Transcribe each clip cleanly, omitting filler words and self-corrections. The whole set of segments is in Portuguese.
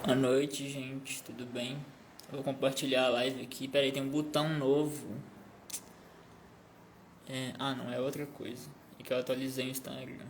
Boa noite, gente. Tudo bem? Eu vou compartilhar a live aqui. Pera aí, tem um botão novo. Não, é outra coisa. É que eu atualizei o Instagram.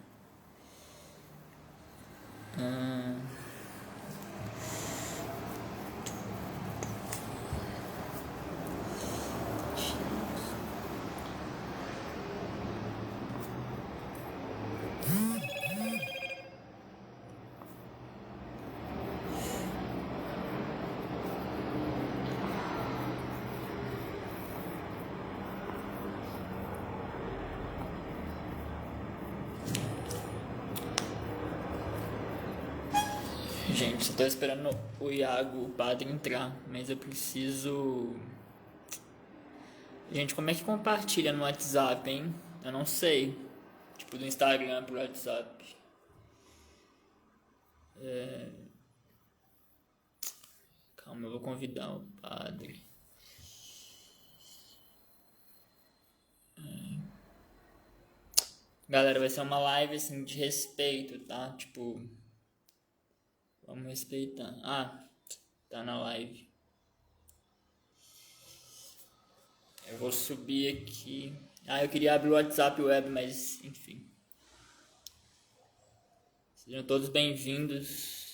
Gente, só tô esperando o Iago, o padre, entrar. Mas eu preciso. Gente, como é que compartilha no WhatsApp, hein? Eu não sei. Tipo, do Instagram pro WhatsApp. Calma, eu vou convidar o padre. Galera, vai ser uma live assim de respeito, tá? Tipo, vamos respeitar. Tá na live. Eu vou subir aqui. Eu queria abrir o WhatsApp web, mas enfim. Sejam todos bem-vindos.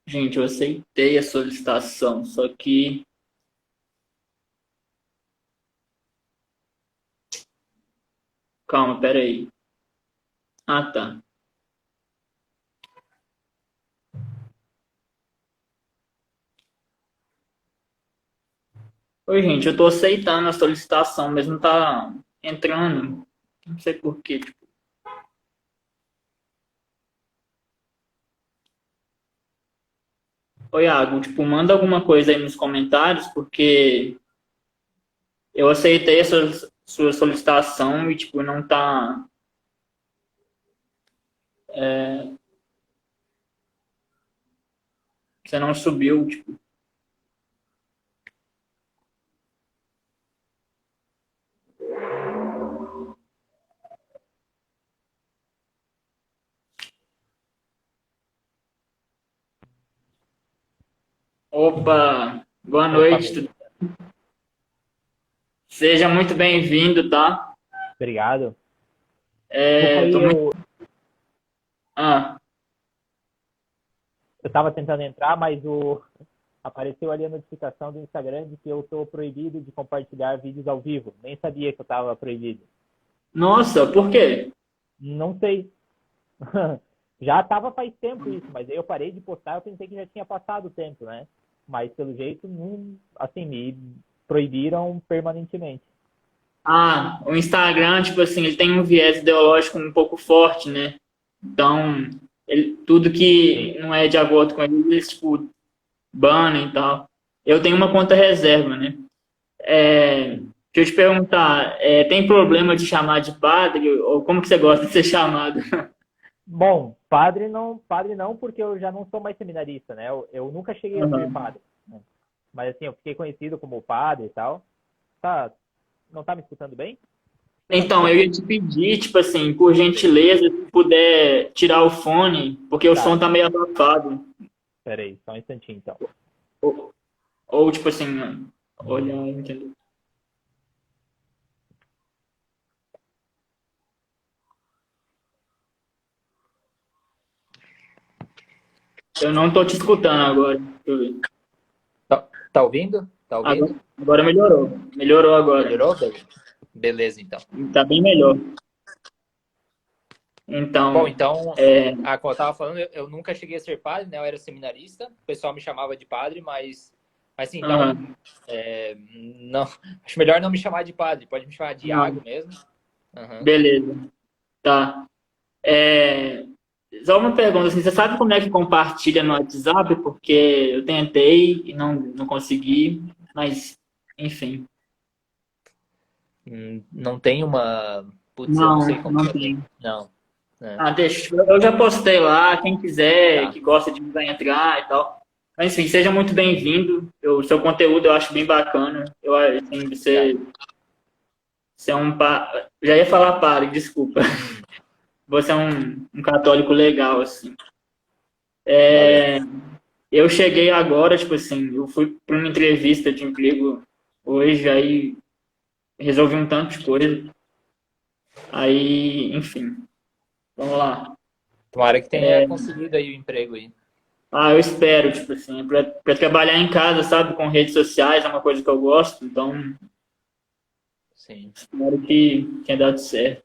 Gente, eu aceitei a solicitação, só que. Calma, pera aí. Tá. Oi, gente, eu tô aceitando a solicitação, mas não tá entrando. Não sei por quê. Tipo. Oi, Iago, tipo, manda alguma coisa aí nos comentários, porque eu aceitei essa sua solicitação e, tipo, não tá. Você não subiu, tipo. Opa, boa Opa, noite. beleza. Seja muito bem-vindo, tá? Obrigado. Desculpa Tô aí, muito. eu, Ah, eu tava tentando entrar, mas apareceu ali a notificação do Instagram de que eu tô proibido de compartilhar vídeos ao vivo. Nem sabia que eu tava proibido. nossa, por quê? Não sei. Já tava faz tempo isso, mas aí eu parei de postar, eu pensei que já tinha passado o tempo, né? Mas pelo jeito, não, assim, me proibiram permanentemente. O Instagram, tipo assim, ele tem um viés ideológico um pouco forte, né? Então, tudo Sim. que não é de acordo com ele, eles, tipo, banam e tal. Eu tenho uma conta reserva, né? Deixa eu te perguntar, tem problema de chamar de padre? Ou como que você gosta de ser chamado? Bom, padre não, porque eu já não sou mais seminarista, né? Eu nunca cheguei a ser Uhum. padre, né? Mas assim, eu fiquei conhecido como padre e tal. Tá, não tá me escutando bem? Então, eu ia te pedir, tipo assim, por Sim. gentileza, se puder tirar o fone, porque o som Tá, tá meio abafado. peraí, só um instantinho então. Ou tipo assim, olhar, entendeu? Eu não tô te escutando agora. Deixa eu ver. Tá ouvindo? Tá Agora, ouvindo? agora melhorou. Melhorou agora. Melhorou? Beleza. Beleza, então. Tá bem melhor. Bom, Então, então, como eu tava falando, eu nunca cheguei a ser padre, né? Eu era seminarista, o pessoal me chamava de padre, mas sim, então, aham, não, acho melhor não me chamar de padre, pode me chamar de Iago não, mesmo. Aham. beleza. Tá. É, só uma pergunta, assim, você sabe como é que compartilha no WhatsApp? Porque eu tentei e não consegui, mas, enfim. Não tem uma. Putz, eu não sei Não, como não que é. tem. Não. É, Ah, deixa. Eu já postei lá, quem quiser, tá. que gosta de vai entrar e tal. Mas, enfim, seja muito bem-vindo. Seu conteúdo eu acho bem bacana. Eu, assim, Obrigado. você é um... Já ia falar padre, desculpa. Hum, Você é um católico legal, assim. valeu. Eu cheguei agora, tipo assim, eu fui para uma entrevista de emprego hoje, aí resolvi um tanto de coisa. Aí, enfim, vamos lá. Tomara que tenha conseguido aí o emprego aí. Ah, eu espero, tipo assim, para trabalhar em casa, sabe, com redes sociais, é uma coisa que eu gosto, então Sim. espero que tenha dado certo.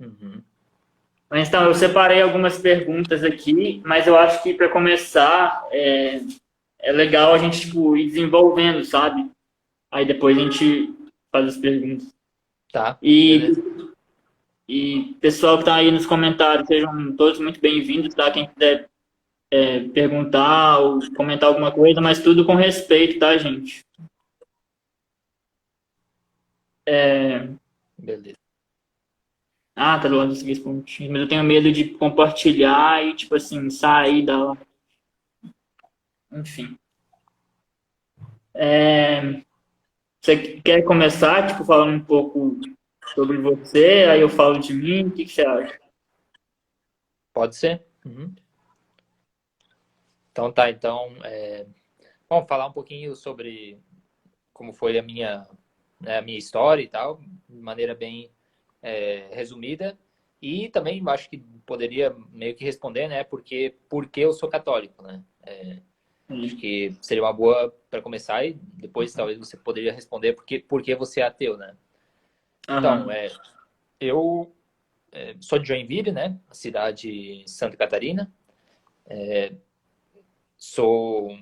Uhum. Mas então, eu separei algumas perguntas aqui, mas eu acho que para começar é legal a gente tipo, ir desenvolvendo, sabe? Aí depois a gente faz as perguntas. Tá, E beleza. pessoal que está aí nos comentários, sejam todos muito bem-vindos, tá? Quem quiser perguntar ou comentar alguma coisa, mas tudo com respeito, tá, gente? Beleza. Ah, tá longe dos 10 pontinhos, mas eu tenho medo de compartilhar e, tipo assim, sair da. Enfim. Você quer começar, tipo, falando um pouco sobre você, aí eu falo de mim, o que você acha? Pode ser? Uhum. Então tá, então. Bom, falar um pouquinho sobre como foi a minha história e tal, de maneira bem resumida. E também acho que poderia meio que responder, né, porque eu sou católico, né? Acho Sim. que seria uma boa para começar e depois talvez você poderia responder porque você é ateu, né? Então, Aham. eu sou de Joinville, né? Cidade de Santa Catarina. Sou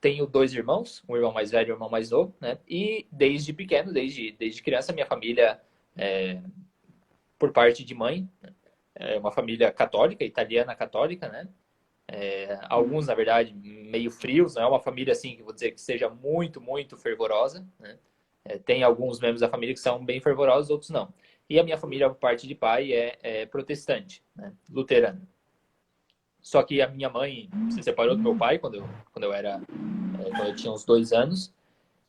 Tenho dois irmãos, um irmão mais velho e um irmão mais novo, né? E desde pequeno, desde criança, minha família, por parte de mãe, é uma família católica, italiana católica, né? Alguns, na verdade, meio frios, não é uma família assim que vou dizer que seja muito, muito fervorosa, né? Tem alguns membros da família que são bem fervorosos, outros não. E a minha família, por parte de pai, é protestante, né? Luterana. Só que a minha mãe se separou do meu pai quando eu tinha uns 2 anos.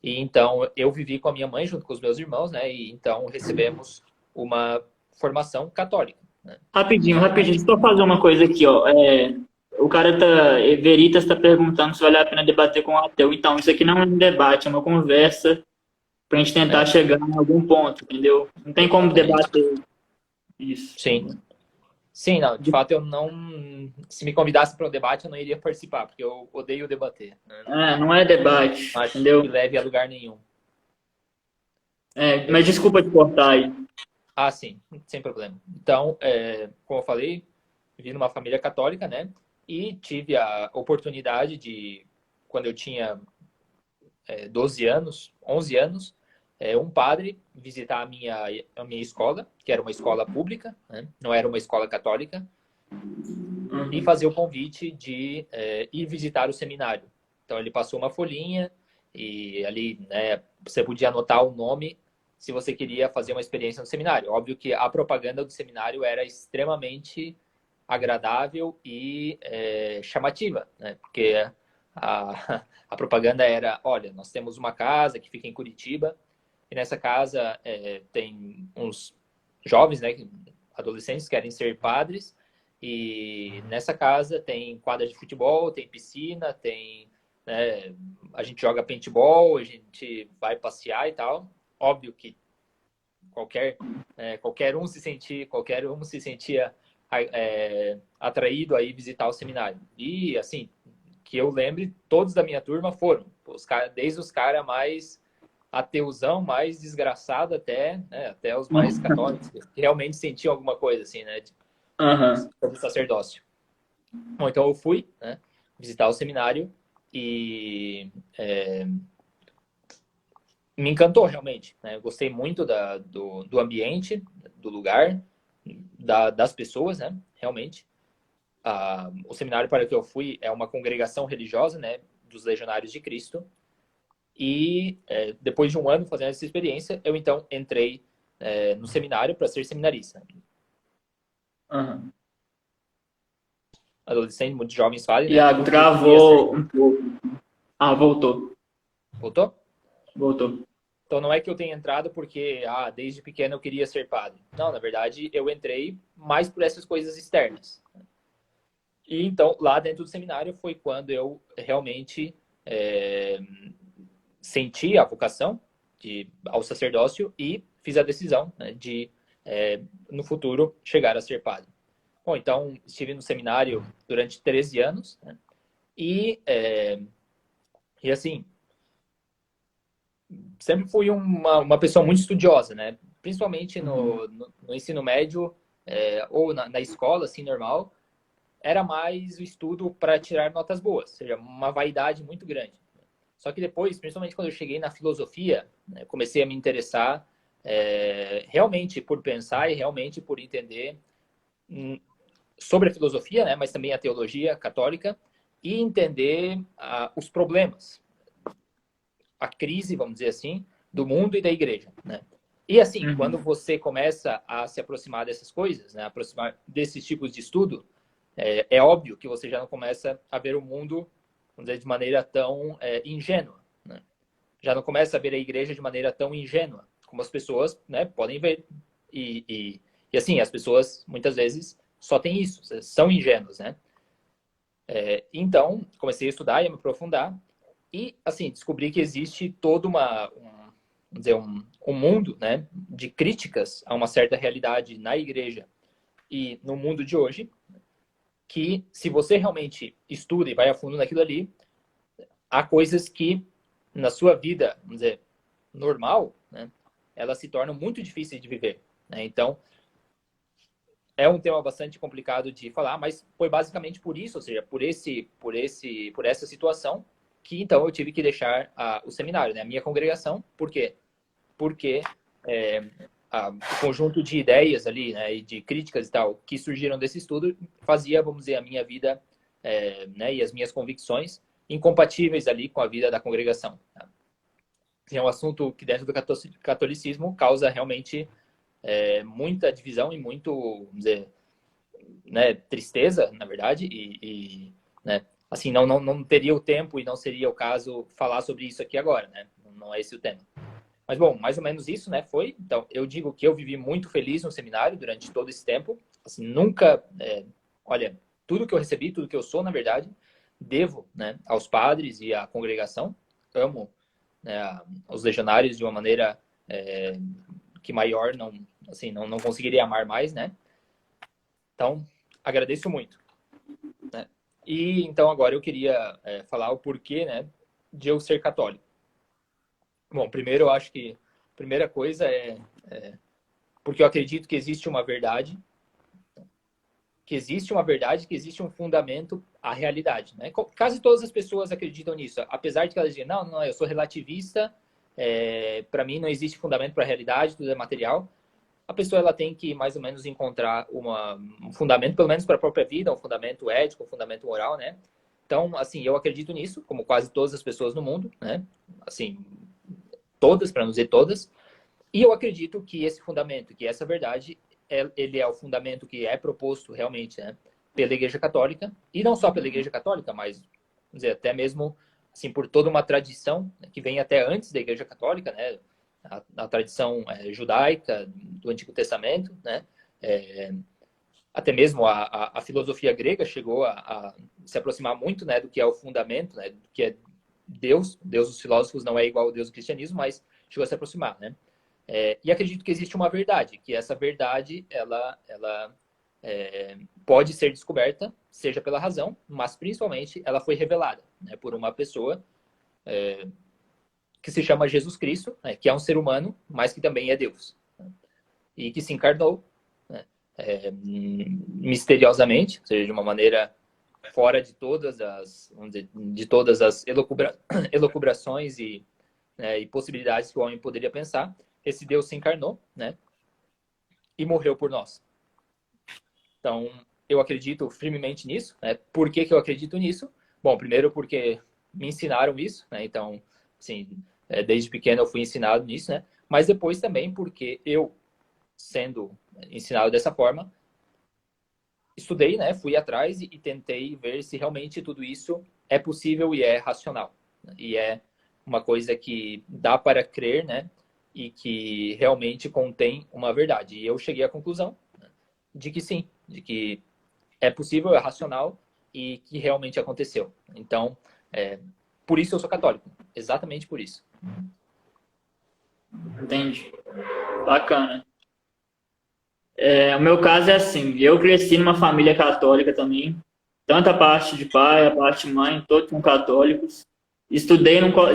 E então eu vivi com a minha mãe junto com os meus irmãos, né? E então recebemos uma formação católica, né? Rapidinho, Então, rapidinho. Deixa eu fazer uma coisa aqui, ó. O cara tá. Veritas está perguntando se vale a pena debater com o ateu. Então, isso aqui não é um debate, é uma conversa pra gente tentar é, chegar em algum ponto, entendeu? Não tem como exatamente. debater isso. Sim. Sim, não, de fato eu não. Se me convidasse para o debate, eu não iria participar, porque eu odeio debater, né? Não é debate, Não acho que entendeu? leve a lugar nenhum. Mas desculpa te cortar aí. Ah, sim, sem problema. Então, como eu falei, vivi numa família católica, né? E tive a oportunidade de, quando eu tinha 12 anos, 11 anos, um padre visitar a minha escola, que era uma escola pública, né? Não era uma escola católica, e Uhum. fazer o convite de ir visitar o seminário. Então, ele passou uma folhinha e ali, né, você podia anotar o nome se você queria fazer uma experiência no seminário. Óbvio que a propaganda do seminário era extremamente agradável e chamativa, né? Porque a propaganda era, olha, nós temos uma casa que fica em Curitiba e nessa casa tem uns jovens, né, adolescentes que querem ser padres e nessa casa tem quadra de futebol, tem piscina, tem, né, a gente joga paintball, a gente vai passear e tal. Óbvio que qualquer qualquer um se sentia atraído a ir visitar o seminário. E assim, que eu lembre, todos da minha turma foram, desde os caras mais ateuzão, mais desgraçado até, né, até os mais católicos, que realmente sentiam alguma coisa assim, né, Aham. sobre sacerdócio. Bom, então eu fui, né, visitar o seminário e me encantou realmente, né? Eu gostei muito do ambiente, do lugar, das pessoas, né? realmente. O seminário para o que eu fui é uma congregação religiosa, né, dos Legionários de Cristo. E depois de um ano fazendo essa experiência, eu então entrei no seminário para ser seminarista. Aham. Adolescente, muitos jovens fazem, né? Iago, Eu queria ser... travou um pouco. Ah, voltou. Voltou? Voltou. Então não é que eu tenha entrado porque desde pequeno eu queria ser padre. Não, na verdade eu entrei mais por essas coisas externas. E então lá dentro do seminário foi quando eu realmente senti a vocação ao sacerdócio e fiz a decisão, né, de no futuro chegar a ser padre. Bom, então estive no seminário durante 13 anos, né, e assim, sempre fui uma pessoa muito estudiosa, né? Principalmente no ensino médio ou na escola, assim, normal, era mais o estudo para tirar notas boas, ou seja, uma vaidade muito grande. Só que depois, principalmente quando eu cheguei na filosofia, né, comecei a me interessar realmente por pensar e realmente por entender sobre a filosofia, né, mas também a teologia católica e entender os problemas, a crise, vamos dizer assim, do mundo e da igreja, né? E assim, quando você começa a se aproximar dessas coisas, né, aproximar desses tipos de estudo, é óbvio que você já não começa a ver o mundo, vamos dizer, de maneira tão ingênua, né? Já não começa a ver a igreja de maneira tão ingênua, como as pessoas, né, podem ver. E assim, as pessoas, muitas vezes, só têm isso, são ingênuos, né? Então, comecei a estudar e a me aprofundar. E, assim, descobri que existe todo vamos dizer, um mundo, né, de críticas a uma certa realidade na igreja e no mundo de hoje, que se você realmente estuda e vai a fundo naquilo ali, há coisas que na sua vida, vamos dizer, normal, né, elas se tornam muito difíceis de viver, né? Então, é um tema bastante complicado de falar, mas foi basicamente por isso, ou seja, por essa situação que então eu tive que deixar o seminário, né, a minha congregação. Por quê? Porque o conjunto de ideias ali, né, e de críticas e tal que surgiram desse estudo fazia, vamos dizer, a minha vida, né, e as minhas convicções incompatíveis ali com a vida da congregação. É um assunto que dentro do catolicismo causa realmente muita divisão e muito, vamos dizer, né, tristeza, na verdade, né, assim, não teria o tempo e não seria o caso falar sobre isso aqui agora, né? Não é esse o tema. Mas, bom, mais ou menos isso, né, foi. Então, eu digo que eu vivi muito feliz no seminário durante todo esse tempo. Assim, nunca... olha, tudo que eu recebi, tudo que eu sou, na verdade, devo, né, aos padres e à congregação. Amo, né, os legionários de uma maneira que maior não conseguiria amar mais, né? Então, agradeço muito, né? E, então, agora eu queria falar o porquê, né, de eu ser católico. Bom, primeiro eu acho que a primeira coisa porque eu acredito que existe uma verdade, que existe um fundamento à realidade, né? Quase todas as pessoas acreditam nisso, apesar de que elas dizem, não, eu sou relativista, para mim não existe fundamento para a realidade, tudo é material. A pessoa ela tem que mais ou menos encontrar um fundamento, pelo menos para a própria vida, um fundamento ético, um fundamento moral, né? Então, assim, eu acredito nisso, como quase todas as pessoas no mundo, né? Assim, todas, para não dizer todas. E eu acredito que esse fundamento, que essa verdade, ele é o fundamento que é proposto realmente, né, pela Igreja Católica, e não só pela Igreja Católica, mas, vamos dizer, até mesmo assim, por toda uma tradição, né, que vem até antes da Igreja Católica, né, a tradição judaica do Antigo Testamento, né, até mesmo a filosofia grega chegou a se aproximar muito, né, do que é o fundamento, né, do que é Deus. Deus dos filósofos não é igual ao Deus do cristianismo, mas chegou a se aproximar, né? E acredito que existe uma verdade, que essa verdade ela pode ser descoberta, seja pela razão, mas principalmente ela foi revelada, né, por uma pessoa que se chama Jesus Cristo, né, que é um ser humano, mas que também é Deus, né, e que se encarnou, né, misteriosamente, ou seja, de uma maneira fora de todas as, vamos dizer, de todas as elucubrações e possibilidades que o homem poderia pensar. Esse Deus se encarnou, né, e morreu por nós. Então, eu acredito firmemente nisso, né? Por que que eu acredito nisso? Bom, primeiro porque me ensinaram isso, né? Então, assim, desde pequeno eu fui ensinado nisso, né? Mas depois também porque eu, sendo ensinado dessa forma, estudei, né? Fui atrás e tentei ver se realmente tudo isso é possível e é racional. E é uma coisa que dá para crer, né? E que realmente contém uma verdade. E eu cheguei à conclusão, né, de que sim, de que é possível, é racional e que realmente aconteceu. Então, por isso eu sou católico. Exatamente por isso. Entendi. Bacana. O meu caso é assim, eu cresci numa família católica também, tanto a parte de pai, a parte de mãe, todos são católicos.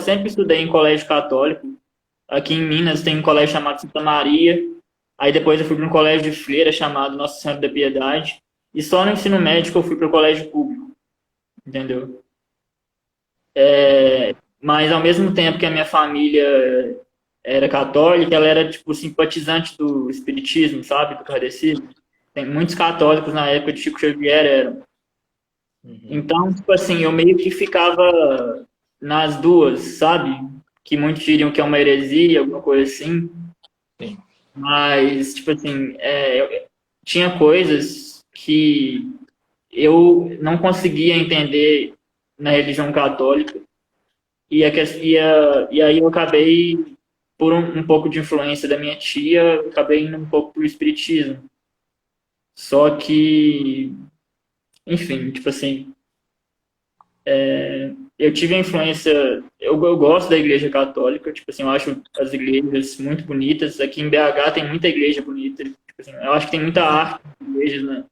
Sempre estudei em colégio católico. Aqui em Minas tem um colégio chamado Santa Maria. Aí depois eu fui para um colégio de freira chamado Nossa Senhora da Piedade. E só no ensino médio que eu fui para o colégio público, entendeu? Mas ao mesmo tempo que a minha família era católica, ela era tipo simpatizante do espiritismo, sabe, do kardecismo. Tem muitos católicos na época de Chico Xavier eram. Então, tipo assim, eu meio que ficava nas duas, sabe? Que muitos diriam que é uma heresia, alguma coisa assim. Sim. Mas, tipo assim, tinha coisas que eu não conseguia entender na religião católica. E aí eu acabei, por um pouco de influência da minha tia, eu acabei indo um pouco pro espiritismo. Só que, enfim, tipo assim, eu tive a influência, eu gosto da igreja católica, tipo assim, eu acho as igrejas muito bonitas. Aqui em BH tem muita igreja bonita, tipo assim, eu acho que tem muita arte nas igrejas, né?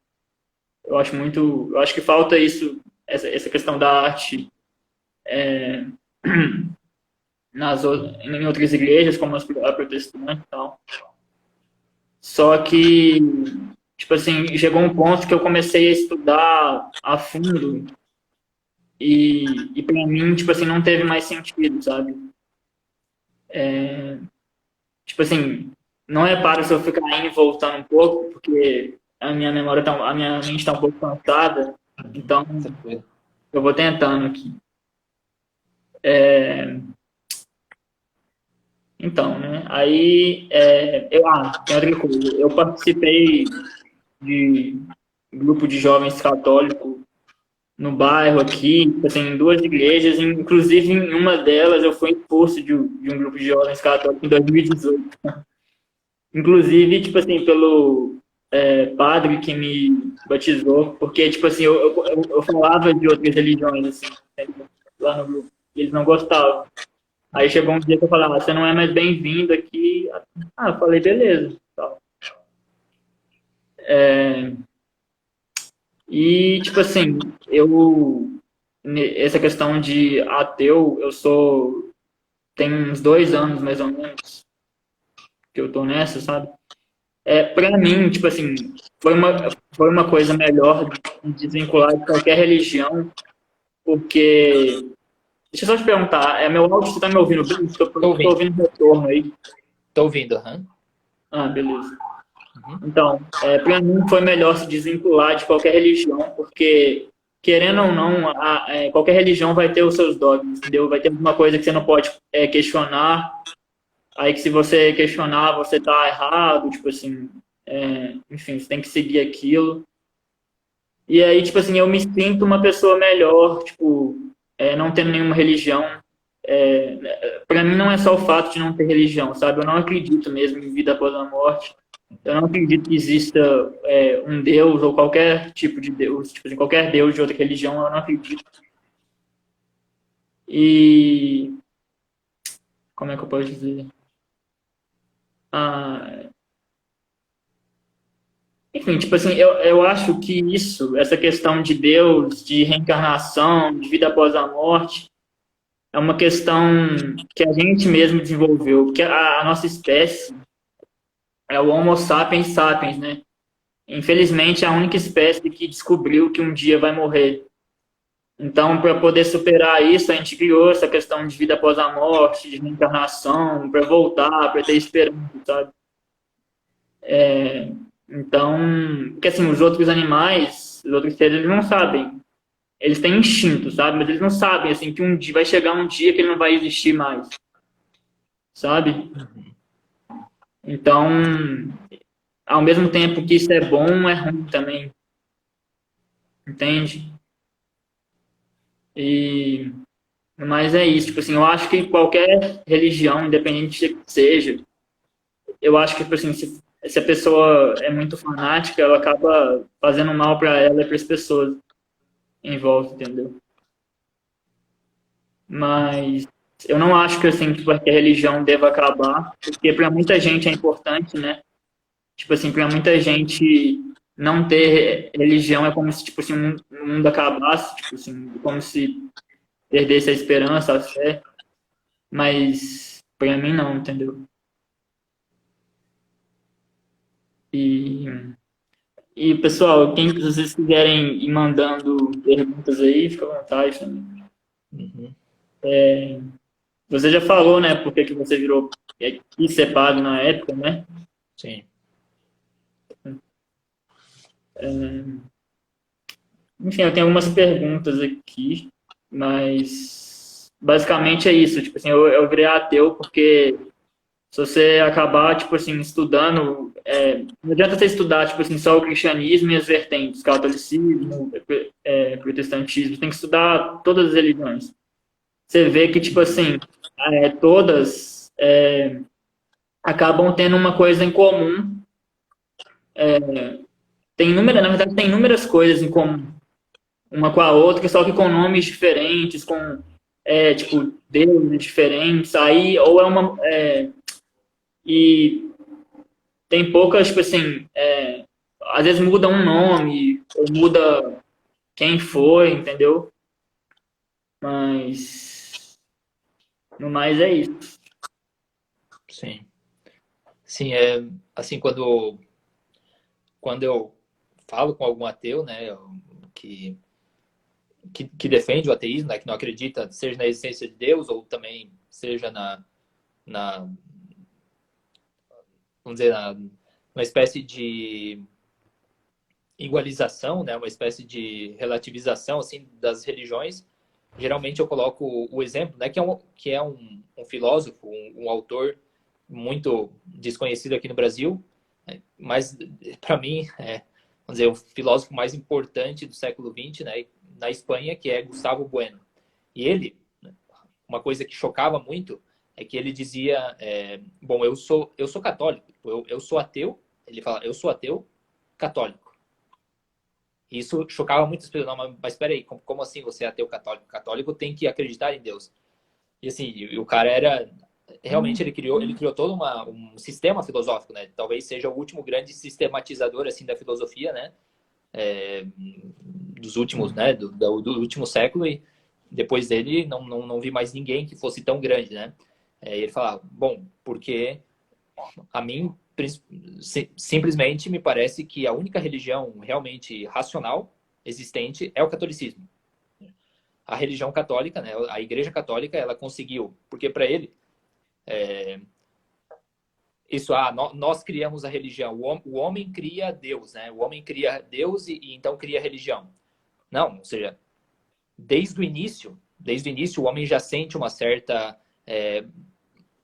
Eu acho que falta isso, essa questão da arte em outras igrejas, como a protestante e tal. Só que, tipo assim, chegou um ponto que eu comecei a estudar a fundo e para mim, tipo assim, não teve mais sentido, sabe? Tipo assim, não é para se eu ficar indo e voltando um pouco, porque a minha mente tá um pouco cansada, então eu vou tentando aqui. Então, né? Aí, tem outra coisa. Eu participei de grupo de jovens católicos no bairro aqui, tipo assim, em duas igrejas, inclusive em uma delas eu fui expulso de um grupo de jovens católicos em 2018. Inclusive, tipo assim, pelo padre que me batizou, porque, tipo assim, eu falava de outras religiões, assim, lá no grupo, e eles não gostavam. Aí chegou um dia que eu falava, você não é mais bem-vindo aqui. Ah, eu falei, beleza. Tal. E, tipo assim, essa questão de ateu, tem uns 2 anos, mais ou menos, que eu tô nessa, sabe? Pra mim, tipo assim, foi uma coisa melhor de desvincular de qualquer religião, porque... Deixa eu só te perguntar, meu áudio, você tá me ouvindo bem? Tô ouvindo retorno aí. Tô ouvindo, aham. Ah, beleza. Então, para mim foi melhor se desvincular de qualquer religião, porque, querendo ou não, qualquer religião vai ter os seus dogmas, entendeu? Vai ter alguma coisa que você não pode questionar, aí que se você questionar, você tá errado, tipo assim, enfim, você tem que seguir aquilo. E aí, tipo assim, eu me sinto uma pessoa melhor, tipo, não tendo nenhuma religião. Para mim não é só o fato de não ter religião, sabe? Eu não acredito mesmo em vida após a morte. Eu não acredito que exista um Deus ou qualquer tipo de Deus, tipo assim, qualquer Deus de outra religião, eu não acredito. E como é que eu posso dizer? Ah, enfim, tipo assim, eu acho que essa questão de Deus, de reencarnação, de vida após a morte, é uma questão que a gente mesmo desenvolveu, porque a nossa espécie é o Homo sapiens sapiens, né? Infelizmente, é a única espécie que descobriu que um dia vai morrer. Então, para poder superar isso, a gente criou essa questão de vida após a morte, de reencarnação, para voltar, para ter esperança, sabe? Então, porque assim, os outros animais, os outros seres, eles não sabem. Eles têm instinto, sabe? Mas eles não sabem, assim, que um dia vai chegar um dia que ele não vai existir mais, sabe? Então, ao mesmo tempo que isso é bom, é ruim também, entende? E, mas é isso, tipo assim, eu acho que qualquer religião, independente de que seja, eu acho que, tipo assim, se a pessoa é muito fanática, ela acaba fazendo mal para ela e para as pessoas em volta, entendeu? Mas eu não acho que, assim, tipo, que a religião deva acabar, porque para muita gente é importante, né? Tipo assim, para muita gente não ter religião é como se, tipo assim, o mundo acabasse, tipo assim, como se perdesse a esperança, a fé. Mas para mim não, entendeu? E, e pessoal, quem vocês quiserem ir mandando perguntas aí, fica à vontade também. Uhum. Você já falou, né, por que que você virou quis ser padre na época, né? Sim. Enfim, eu tenho algumas perguntas aqui, mas basicamente é isso. Tipo assim, eu virei ateu porque se você acabar, tipo assim, estudando, não adianta você estudar, tipo assim, só o cristianismo e as vertentes, catolicismo, protestantismo, tem que estudar todas as religiões. Você vê que, tipo assim, todas acabam tendo uma coisa em comum. Na verdade, tem inúmeras coisas em comum, uma com a outra, só que com nomes diferentes, com, tipo, deuses diferentes, aí, ou é uma, e tem poucas, tipo assim, às vezes muda um nome, ou muda quem foi, entendeu? Mas, no mais é isso. Sim. Sim, assim, quando eu falo com algum ateu, né, que, que defende o ateísmo, né, que não acredita, seja na existência de Deus ou também seja na vamos dizer, uma espécie de igualização, né, uma espécie de relativização assim das religiões, geralmente eu coloco o exemplo, né, que é um filósofo, um autor muito desconhecido aqui no Brasil, né, mas para mim vamos dizer, o filósofo mais importante do século XX, né, na Espanha, que é Gustavo Bueno. E ele, uma coisa que chocava muito é que ele dizia, bom, eu sou católico, eu sou ateu, ele fala, eu sou ateu católico. E isso chocava muitas pessoas, não, mas espera aí, como assim você é ateu católico? Católico tem que acreditar em Deus. E assim, o cara era realmente ele criou todo um sistema filosófico, né? Talvez seja o último grande sistematizador assim da filosofia, né? Dos últimos, né? Do último século, e depois dele não vi mais ninguém que fosse tão grande, né? Ele falava, bom, porque a mim simplesmente me parece que a única religião realmente racional existente é o catolicismo. A religião católica, né? A Igreja Católica, ela conseguiu, porque para ele isso, nós criamos a religião. O homem cria Deus, né? O homem cria Deus e então cria religião. Não, ou seja, desde o início o homem já sente uma certa,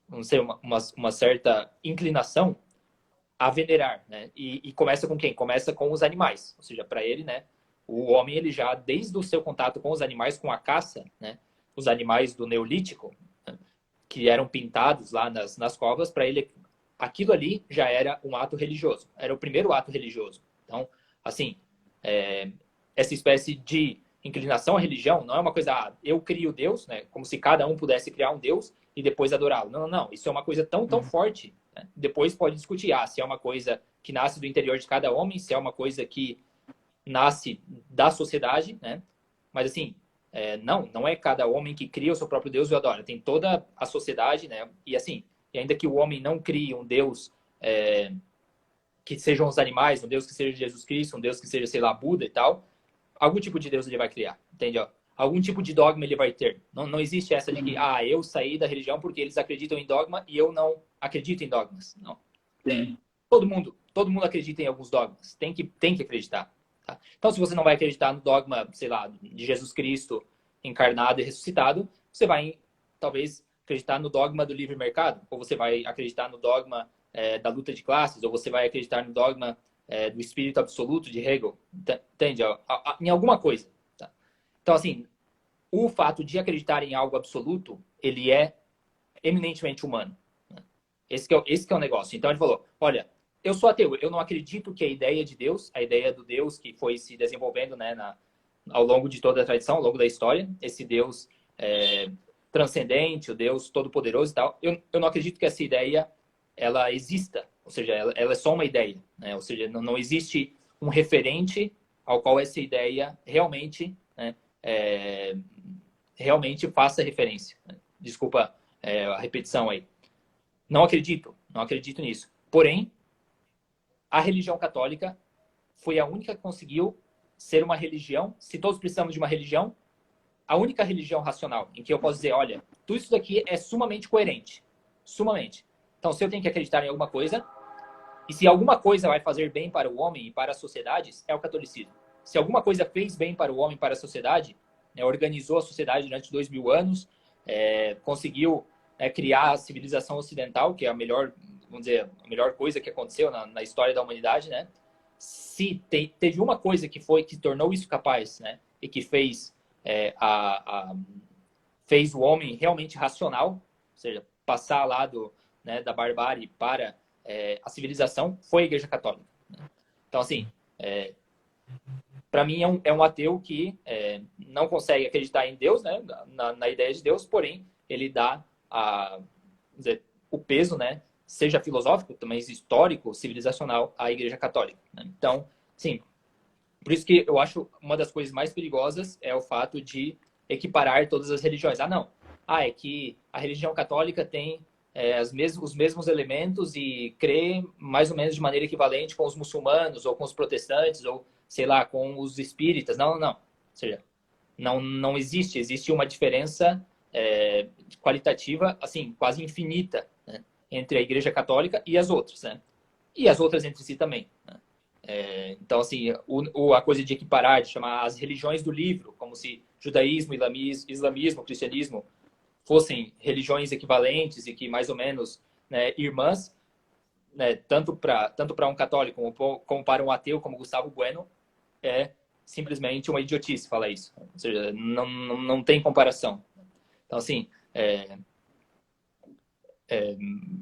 vamos dizer, uma certa inclinação a venerar, né? E começa com quem? Começa com os animais. Ou seja, para ele, né? O homem, ele já, desde o seu contato com os animais, com a caça, né? Os animais do Neolítico, né? Que eram pintados lá nas covas, para ele, aquilo ali já era um ato religioso. Era o primeiro ato religioso. Então, assim, essa espécie de inclinação à religião não é uma coisa, eu crio Deus, né? Como se cada um pudesse criar um Deus e depois adorá-lo. Não. Isso é uma coisa tão forte. Né? Depois pode discutir se é uma coisa que nasce do interior de cada homem, se é uma coisa que nasce da sociedade, né? Mas assim, não é cada homem que cria o seu próprio Deus e o adora. Tem toda a sociedade, né? E assim, e ainda que o homem não crie um Deus que sejam os animais, um Deus que seja Jesus Cristo, um Deus que seja, sei lá, Buda e tal, algum tipo de Deus ele vai criar, entendeu? Algum tipo de dogma ele vai ter. Não existe essa de que, eu saí da religião porque eles acreditam em dogma e eu não acredito em dogmas. Não. Sim. Todo mundo acredita em alguns dogmas. Tem que acreditar. Tá? Então, se você não vai acreditar no dogma, sei lá, de Jesus Cristo encarnado e ressuscitado, você vai, talvez, acreditar no dogma do livre mercado, ou você vai acreditar no dogma da luta de classes, ou você vai acreditar no dogma do espírito absoluto de Hegel, entende? Em alguma coisa. Tá? Então, assim, o fato de acreditar em algo absoluto, ele é eminentemente humano. Né? Esse que é o negócio. Então, ele falou, olha, eu sou ateu, eu não acredito que a ideia de Deus, a ideia do Deus que foi se desenvolvendo, né, ao longo de toda a tradição, ao longo da história, esse Deus transcendente, o Deus todo-poderoso e tal, eu não acredito que essa ideia ela exista, ou seja, ela é só uma ideia, né? Ou seja, não existe um referente ao qual essa ideia realmente, né, realmente faça referência. Desculpa a repetição aí. Não acredito nisso. Porém, a religião católica foi a única que conseguiu ser uma religião, se todos precisamos de uma religião, a única religião racional em que eu posso dizer, olha, tudo isso daqui é sumamente coerente. Sumamente. Então, se eu tenho que acreditar em alguma coisa, e se alguma coisa vai fazer bem para o homem e para as sociedades, é o catolicismo. Se alguma coisa fez bem para o homem e para a sociedade, né, organizou a sociedade durante 2000 anos, conseguiu criar a civilização ocidental, que é a melhor, vamos dizer, a melhor coisa que aconteceu na história da humanidade, né? Se teve uma coisa que tornou isso capaz, né? E que fez fez o homem realmente racional, ou seja, passar lá da barbárie para a civilização, foi a Igreja Católica. Né? Então, assim, para mim é um ateu que não consegue acreditar em Deus, né? Na ideia de Deus, porém, ele dá o peso, né? Seja filosófico, também histórico, civilizacional, à Igreja Católica. Né? Então, sim, por isso que eu acho uma das coisas mais perigosas é o fato de equiparar todas as religiões. Não. É que a religião católica tem os mesmos elementos e crê mais ou menos de maneira equivalente com os muçulmanos, ou com os protestantes, ou, sei lá, com os espíritas. Não. Ou seja, não existe uma diferença qualitativa, assim, quase infinita, né, entre a Igreja Católica e as outras, né? E as outras entre si também. Né? Então, assim, a coisa de equiparar, de chamar as religiões do livro, como se judaísmo, islamismo, cristianismo fossem religiões equivalentes e que mais ou menos, né, irmãs, né, tanto para um católico como para um ateu, como Gustavo Bueno, é simplesmente uma idiotice falar isso. Ou seja, não tem comparação. Então, assim,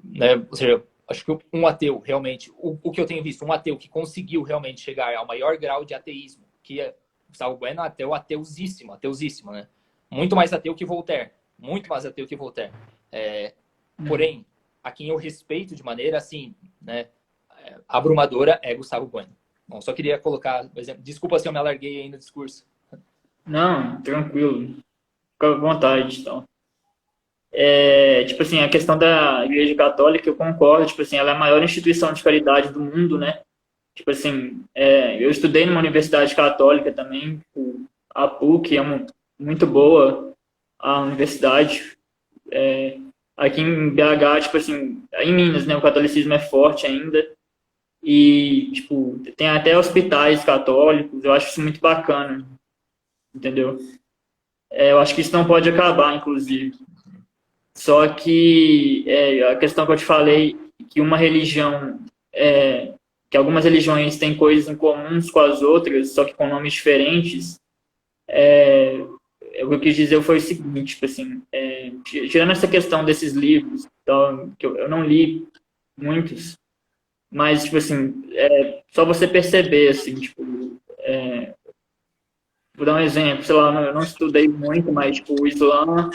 né, ou seja, acho que um ateu, realmente, o que eu tenho visto, um ateu que conseguiu realmente chegar ao maior grau de ateísmo, que é Gustavo Bueno, ateusíssimo, né? Muito mais ateu que Voltaire. Muito mais ateu que Voltaire. Porém, a quem eu respeito de maneira, assim, né, abrumadora é Gustavo Bueno. Bom, só queria colocar, por exemplo, desculpa se eu me alarguei aí no discurso. Não, tranquilo. Fica à vontade, então. Tipo assim, a questão da Igreja Católica, eu concordo, tipo assim, ela é a maior instituição de caridade do mundo, né? Tipo assim, eu estudei numa universidade católica também, a PUC, muito boa a universidade. Aqui em BH, tipo assim, em Minas, né, o catolicismo é forte ainda. E, tipo, tem até hospitais católicos, eu acho isso muito bacana, entendeu? Eu acho que isso não pode acabar, inclusive. Só que a questão que eu te falei, que uma religião, que algumas religiões têm coisas em comuns com as outras, só que com nomes diferentes, o que eu quis dizer foi o seguinte, tipo assim, tirando essa questão desses livros, então, que eu não li muitos, mas, tipo assim, só você perceber, assim, tipo, vou dar um exemplo, sei lá, eu não estudei muito, mas, tipo, o Islã,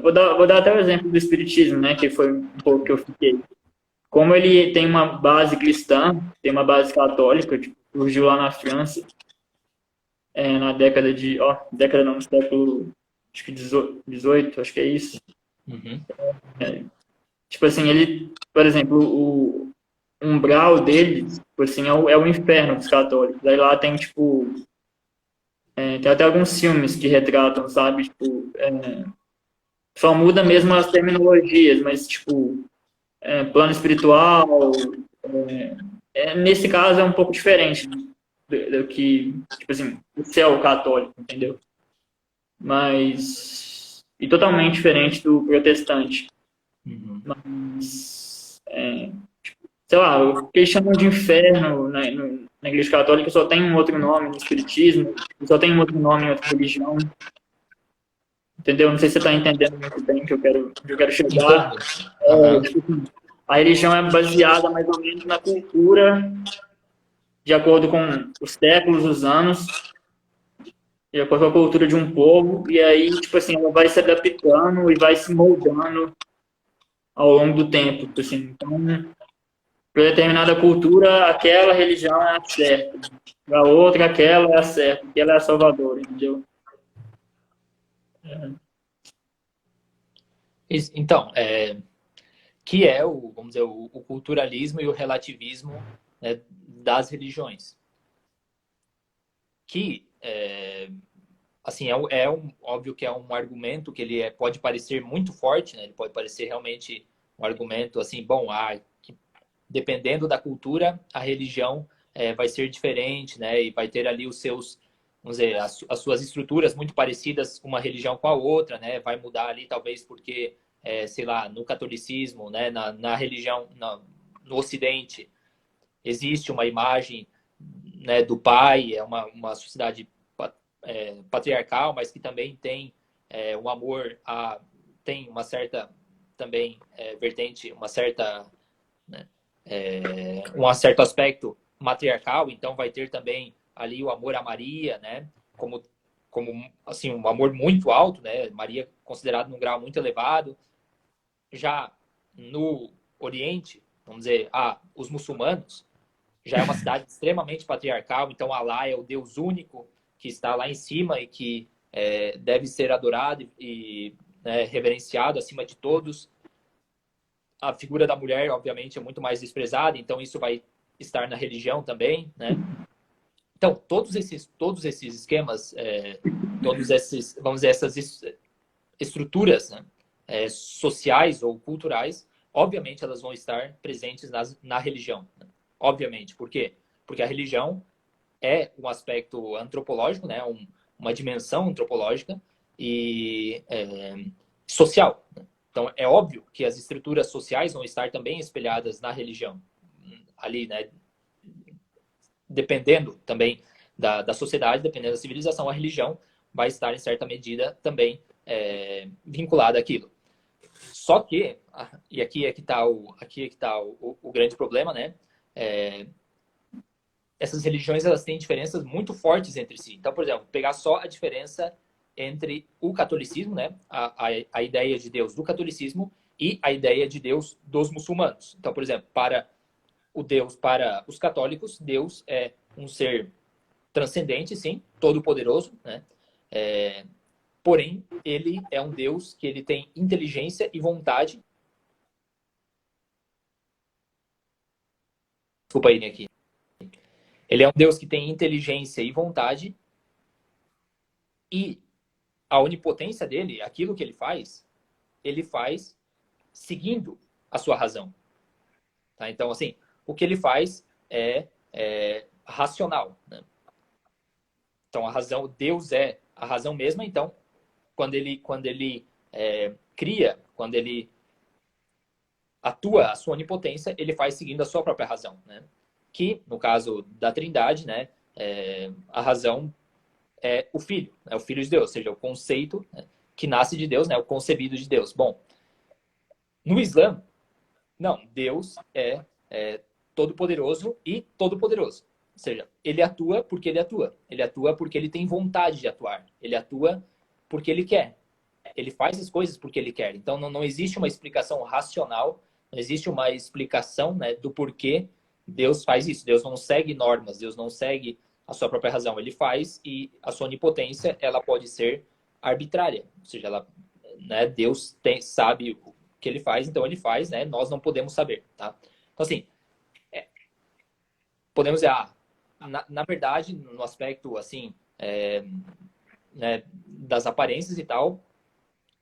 vou dar até o exemplo do Espiritismo, né, que foi um pouco que eu fiquei. Como ele tem uma base cristã, tem uma base católica, tipo, surgiu lá na França, na década não, no século, acho que 18, acho que é isso. Uhum. Tipo assim, ele, por exemplo, o umbral dele, tipo assim, é o inferno dos católicos. Aí lá tem, tipo, tem até alguns filmes que retratam, sabe, tipo, só muda mesmo as terminologias, mas, tipo, plano espiritual, nesse caso é um pouco diferente, né? do que, tipo assim, o céu católico, entendeu? Mas, e totalmente diferente do protestante. Uhum. Mas, sei lá, o que eles chamam de inferno na Igreja Católica só tem um outro nome no Espiritismo, só tem um outro nome em outra religião, entendeu? Não sei se você está entendendo muito bem o que eu quero chegar. Entendo. Aham. Tipo assim, a religião é baseada mais ou menos na cultura, de acordo com os séculos, os anos, de acordo com a cultura de um povo, e aí, tipo assim, ela vai se adaptando e vai se moldando ao longo do tempo, tipo assim. Então, para determinada cultura, aquela religião é a certa. Para outra, aquela é a certa. Aquela é a salvadora, entendeu? Então, que é vamos dizer, o culturalismo e o relativismo, né, das religiões. Que, assim, óbvio que é um argumento que ele pode parecer muito forte, né? Ele pode parecer realmente um argumento assim, bom, que dependendo da cultura, a religião vai ser diferente, né? E vai ter ali os seus, vamos dizer, as suas estruturas muito parecidas uma religião com a outra, né? Vai mudar ali talvez porque, sei lá, no catolicismo, né? Na religião, no Ocidente, existe uma imagem, né, do pai, é uma sociedade patriarcal, mas que também tem um amor tem uma certa também vertente, uma certa, né, um certo aspecto matriarcal, então vai ter também ali o amor a Maria, né, como assim um amor muito alto, né, Maria considerada num grau muito elevado. Já no Oriente, vamos dizer, os muçulmanos, já é uma cidade extremamente patriarcal, então Alá é o Deus único que está lá em cima e que deve ser adorado e né, reverenciado acima de todos. A figura da mulher, obviamente, é muito mais desprezada, então isso vai estar na religião também, né? Então, todos esses esquemas, todos esses, vamos dizer, essas estruturas, né, sociais ou culturais, obviamente elas vão estar presentes na religião, né? Obviamente. Por quê? Porque a religião é um aspecto antropológico, né? Uma dimensão antropológica e social, né? Então, é óbvio que as estruturas sociais vão estar também espelhadas na religião. Ali, né? Dependendo também da sociedade, dependendo da civilização, a religião vai estar, em certa medida, também vinculada àquilo. Só que, e aqui é que está o grande problema, né? Essas religiões elas têm diferenças muito fortes entre si. Então, por exemplo, pegar só a diferença entre o catolicismo, né? A ideia de Deus do catolicismo e a ideia de Deus dos muçulmanos. Então, por exemplo, para os católicos, Deus é um ser transcendente, sim, todo-poderoso, né? Porém, ele é um Deus que ele tem inteligência e vontade. Desculpa aí, aqui. Ele é um Deus que tem inteligência e vontade, e a onipotência dele, aquilo que ele faz seguindo a sua razão. Tá? Então, assim, o que ele faz é racional, né? Então, a razão, Deus é a razão mesma. Então, quando ele cria, quando ele atua a sua onipotência, ele faz seguindo a sua própria razão, né? Que, no caso da Trindade, né, a razão é o Filho, né, o Filho de Deus, ou seja, o conceito, né, que nasce de Deus, né, o concebido de Deus. Bom, no Islã, não, Deus é todo-poderoso e todo-poderoso. Ou seja, ele atua porque ele atua. Ele atua porque ele tem vontade de atuar. Ele atua porque ele quer. Ele faz as coisas porque ele quer. Então, não existe uma explicação racional, não existe uma explicação, né, do porquê Deus faz isso. Deus não segue normas, Deus não segue a sua própria razão. Ele faz, e a sua onipotência, ela pode ser arbitrária. Ou seja, né, Deus sabe o que ele faz, então ele faz, né? Nós não podemos saber, tá? Então, assim, podemos dizer, na verdade, no aspecto, assim, né, das aparências e tal,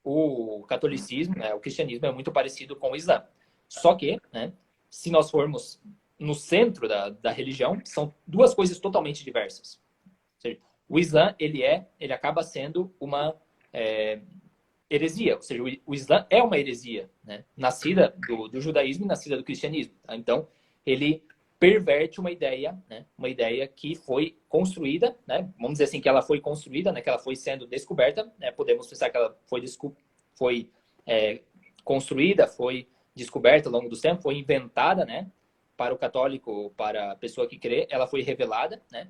o catolicismo, né, o cristianismo é muito parecido com o Islã. Só que, né, se nós formos no centro da religião, são duas coisas totalmente diversas. Ou seja, o Islã, ele acaba sendo uma heresia, ou seja, o Islã é uma heresia, né? Nascida do judaísmo e nascida do cristianismo. Tá? Então, ele perverte uma ideia, né? Uma ideia que foi construída, né? Vamos dizer assim, que ela foi construída, né? Que ela foi sendo descoberta, né? Podemos pensar que ela foi construída, foi descoberta ao longo do tempo, foi inventada, né? Para o católico, para a pessoa que crê, ela foi revelada, né?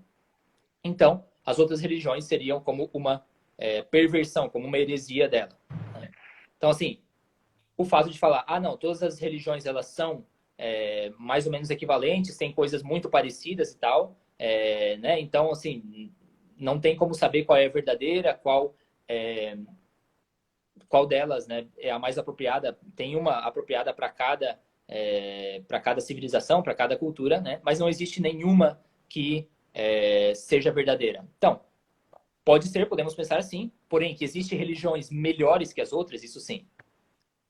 Então, as outras religiões seriam como uma perversão, como uma heresia dela. Né? Então, assim, o fato de falar, não, todas as religiões elas são mais ou menos equivalentes, têm coisas muito parecidas e tal, né? Então, assim, não tem como saber qual é a verdadeira, qual delas, né, é a mais apropriada. Tem uma apropriada para cada civilização, para cada cultura, né? Mas não existe nenhuma que seja verdadeira. Então, pode ser, podemos pensar assim, porém que existem religiões melhores que as outras, isso sim.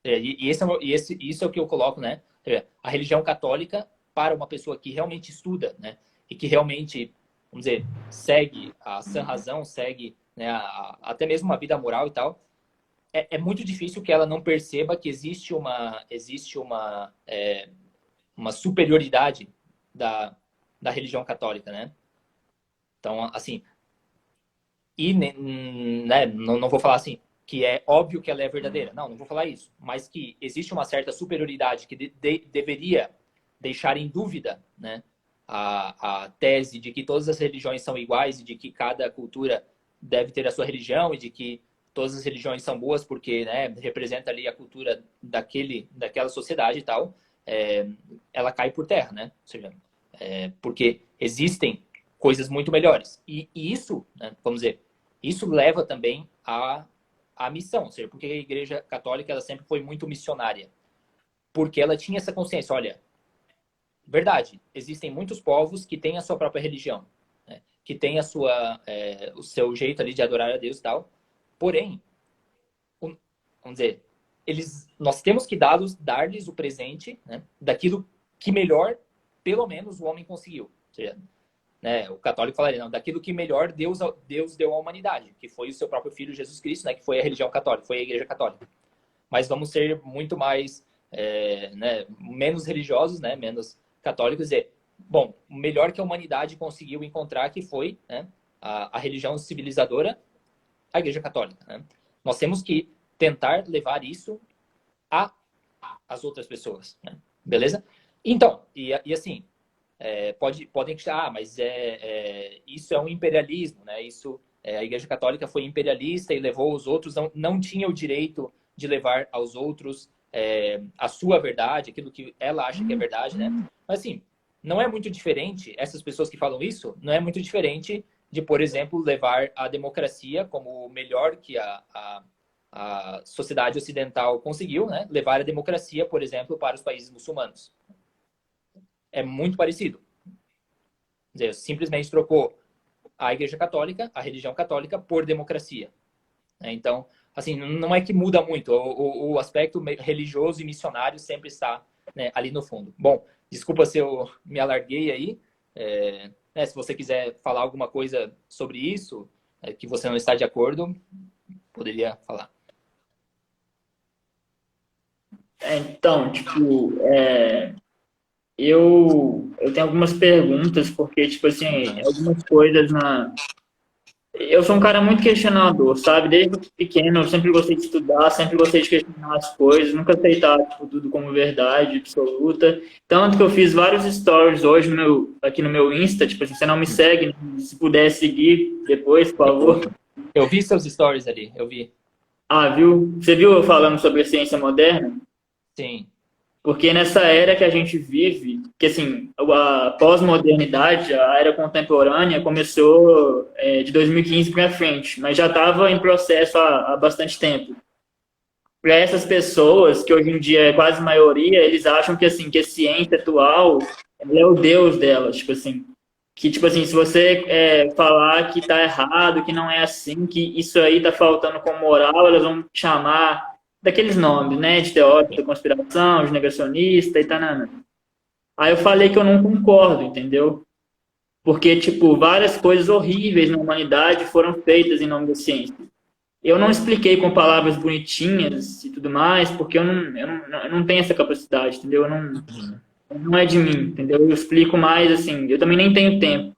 Isso é o que eu coloco, né? A religião católica, para uma pessoa que realmente estuda, né? E que realmente, vamos dizer, segue a sã razão, segue, né, até mesmo uma vida moral e tal, é muito difícil que ela não perceba que existe uma superioridade da religião católica, né? Então, assim, e né, não vou falar assim, que é óbvio que ela é verdadeira. Não vou falar isso. Mas que existe uma certa superioridade que deveria deixar em dúvida, né, a tese de que todas as religiões são iguais e de que cada cultura deve ter a sua religião e de que todas as religiões são boas porque, né, representa ali a cultura daquela sociedade e tal, ela cai por terra, né? Ou seja, porque existem coisas muito melhores. E isso, né, vamos dizer, isso leva também à missão. Ou seja, porque a Igreja Católica ela sempre foi muito missionária. Porque ela tinha essa consciência, olha, verdade, existem muitos povos que têm a sua própria religião, né, que têm o seu jeito ali de adorar a Deus e tal. Porém, vamos dizer, nós temos que dar-lhes o presente, né, daquilo que melhor, pelo menos, o homem conseguiu. Ou seja, né, o católico falaria, não, daquilo que melhor Deus deu à humanidade, que foi o seu próprio Filho Jesus Cristo, né, que foi a religião católica, foi a Igreja Católica. Mas vamos ser muito mais, né, menos religiosos, né, menos católicos, e bom, o melhor que a humanidade conseguiu encontrar que foi, né, a religião civilizadora, a Igreja Católica. Né? Nós temos que tentar levar isso às outras pessoas, né? Beleza? Então, e assim, podem achar, mas isso é um imperialismo, né? Isso, a Igreja Católica foi imperialista e levou os outros, não tinha o direito de levar aos outros a sua verdade, aquilo que ela acha que é verdade, né? Mas assim, não é muito diferente, essas pessoas que falam isso, não é muito diferente de, por exemplo, levar a democracia como o melhor que a sociedade ocidental conseguiu, né? Levar a democracia, por exemplo, para os países muçulmanos. É muito parecido. Quer dizer, simplesmente trocou a Igreja Católica, a religião católica, por democracia. Então, assim, não é que muda muito. O aspecto religioso e missionário sempre está, né, ali no fundo. Bom, desculpa se eu me alarguei aí. Se você quiser falar alguma coisa sobre isso, que você não está de acordo, poderia falar. Então, tipo, eu tenho algumas perguntas, porque, tipo assim, algumas coisas Eu sou um cara muito questionador, sabe? Desde pequeno eu sempre gostei de estudar, sempre gostei de questionar as coisas, nunca aceitar tipo, tudo como verdade absoluta. Tanto que eu fiz vários stories hoje aqui no meu Insta, tipo assim, você não me segue, se puder seguir depois, por favor. Eu vi seus stories ali, eu vi. Ah, viu? Você viu eu falando sobre a ciência moderna? Sim. Porque nessa era que a gente vive, que assim, a pós-modernidade, a era contemporânea, começou de 2015 para frente, mas já estava em processo há bastante tempo. Para essas pessoas, que hoje em dia é quase maioria, eles acham que assim, que a ciência atual é o Deus delas, tipo assim. Que, tipo assim, se você falar que tá errado, que não é assim, que isso aí tá faltando com moral, elas vão chamar daqueles nomes, né? De teórico da conspiração, de negacionista e tal. Aí eu falei que eu não concordo, entendeu? Porque, tipo, várias coisas horríveis na humanidade foram feitas em nome da ciência. Eu não expliquei com palavras bonitinhas e tudo mais, porque eu não tenho essa capacidade, entendeu? Não é de mim, entendeu? Eu explico mais assim, eu também nem tenho tempo,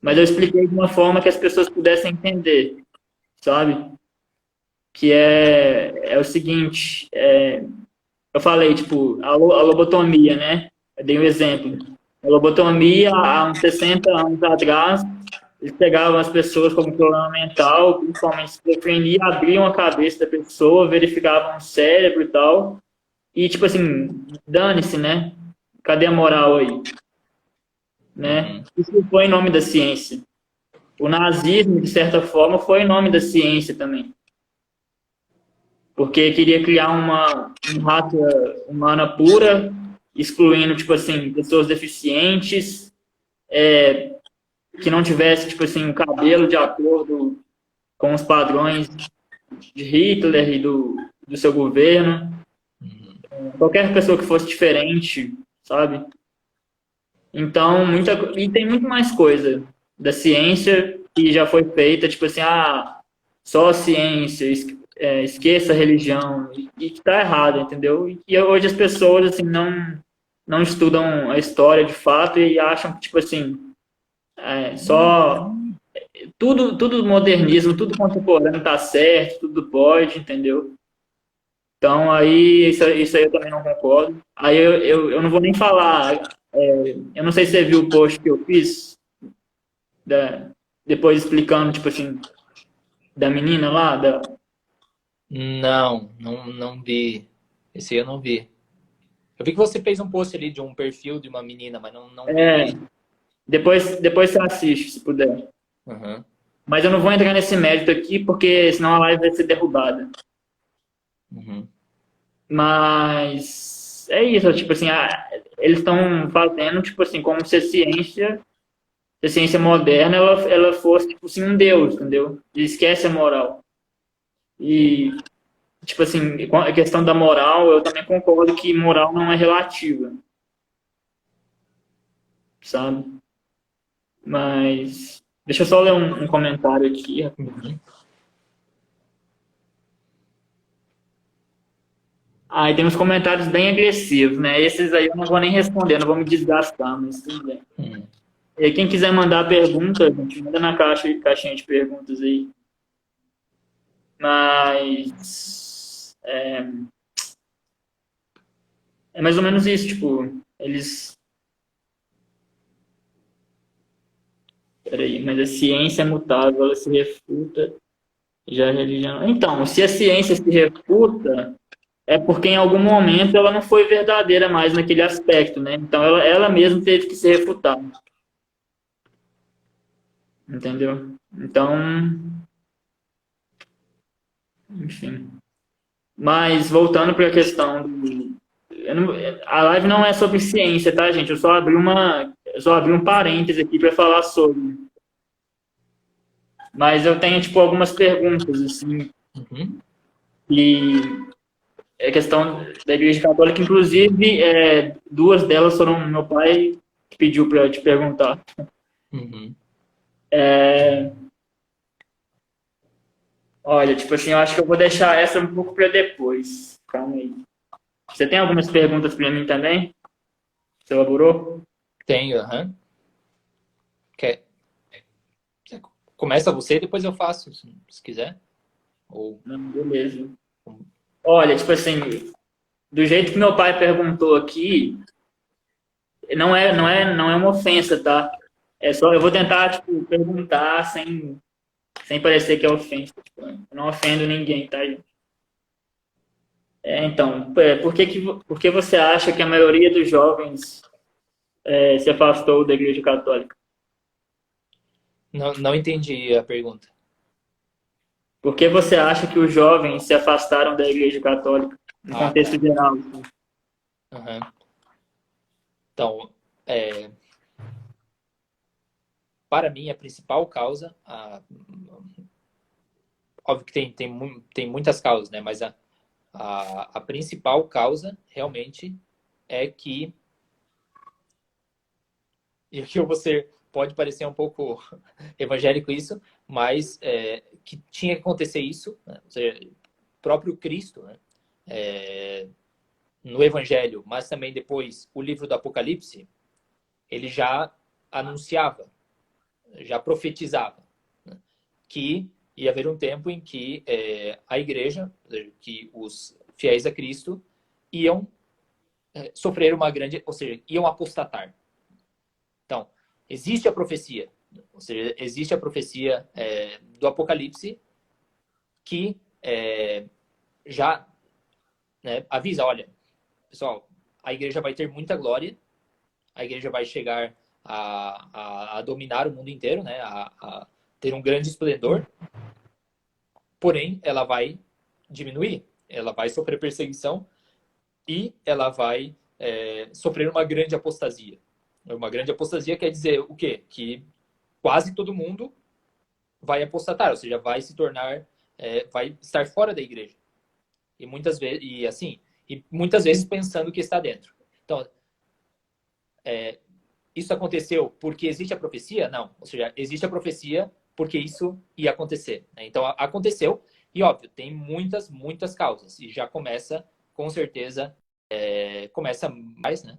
mas eu expliquei de uma forma que as pessoas pudessem entender, sabe? Que é o seguinte, eu falei, tipo, a lobotomia, né? Eu dei um exemplo. A lobotomia, há uns 60 anos atrás, eles pegavam as pessoas com problema mental, principalmente esquizofrenia, abriam a cabeça da pessoa, verificavam o cérebro e tal, e tipo assim, dane-se, né? Cadê a moral aí? Né? Uhum. Isso foi em nome da ciência. O nazismo, de certa forma, foi em nome da ciência também. Porque queria criar uma raça humana pura, excluindo, tipo assim, pessoas deficientes, que não tivesse, tipo assim, o cabelo de acordo com os padrões de Hitler e do seu governo. Qualquer pessoa que fosse diferente, sabe? Então, e tem muito mais coisa da ciência que já foi feita, tipo assim, só a ciência, esqueça a religião, e que tá errado, entendeu? E hoje as pessoas, assim, não estudam a história de fato e acham que, tipo assim, só tudo modernismo, tudo contemporâneo tá certo, tudo pode, entendeu? Então, aí, isso aí eu também não concordo. Aí eu não vou nem falar. Eu não sei se você viu o post que eu fiz, da, depois explicando, tipo assim, da menina lá. Não vi. Esse aí eu não vi. Eu vi que você fez um post ali de um perfil de uma menina, mas não É, vi. depois você assiste, se puder. Uhum. Mas eu não vou entrar nesse mérito aqui, porque senão a live vai ser derrubada. Uhum. Mas é isso, tipo assim, eles estão fazendo, tipo assim, como se a ciência moderna ela fosse, tipo assim, um deus, entendeu? E esquece a moral. E, tipo assim, com a questão da moral, eu também concordo que moral não é relativa, sabe? Mas deixa eu só ler um comentário aqui. Uhum. Ah, e tem uns comentários bem agressivos, né? Esses aí eu não vou nem responder, não vou me desgastar, mas tudo bem. Uhum. E quem quiser mandar pergunta, gente, manda na caixinha de perguntas aí. Mas é mais ou menos isso, tipo, eles. Peraí, mas a ciência é mutável, ela se refuta, já a religião. Então, se a ciência se refuta, é porque em algum momento ela não foi verdadeira mais naquele aspecto, né? Então ela mesma teve que se refutar, entendeu? Então, enfim. Mas voltando para a questão a live não é sobre ciência, tá, gente? Eu só abri um parêntese aqui para falar sobre. Mas eu tenho tipo algumas perguntas assim, Uhum. e é questão da Igreja Católica, inclusive duas delas foram meu pai que pediu para eu te perguntar. Uhum. Olha, tipo assim, eu acho que eu vou deixar essa um pouco para depois. Calma aí. Você tem algumas perguntas para mim também? Você elaborou? Tenho, aham. Quer... Começa você, depois eu faço, se quiser. Ou... Não, beleza. Olha, tipo assim, do jeito que meu pai perguntou aqui, não é uma ofensa, tá? É só, eu vou tentar, tipo, perguntar sem parecer que é ofensa. Tipo, eu não ofendo ninguém, tá, gente? Então, por que você acha que a maioria dos jovens se afastou da Igreja Católica? Não entendi a pergunta. Por que você acha que os jovens se afastaram da Igreja Católica, no Ah, contexto tá. geral? Assim? Aham. Então, para mim, a principal causa, óbvio que tem muitas causas, né? Mas a principal causa realmente é que e aqui você pode parecer um pouco evangélico isso, mas que tinha que acontecer isso, né? Ou seja, o próprio Cristo, né? No Evangelho, mas também depois o livro do Apocalipse, ele já anunciava, já profetizava, né? Que ia haver um tempo em que a igreja, que os fiéis a Cristo, iam sofrer uma grande, ou seja, iam apostatar. Então, existe a profecia, ou seja, existe a profecia do Apocalipse que já, né, avisa, olha, pessoal, a igreja vai ter muita glória, a igreja vai chegar a dominar o mundo inteiro, né, a ter um grande esplendor, porém, ela vai diminuir, ela vai sofrer perseguição e ela vai sofrer uma grande apostasia. Uma grande apostasia quer dizer o quê? Que quase todo mundo vai apostatar, ou seja, vai se tornar, vai estar fora da igreja. E muitas vezes pensando que está dentro. Então, isso aconteceu porque existe a profecia? Não. Ou seja, existe a profecia porque isso ia acontecer, né? Então, aconteceu e, óbvio, tem muitas, muitas causas. E já começa, com certeza, começa mais, né?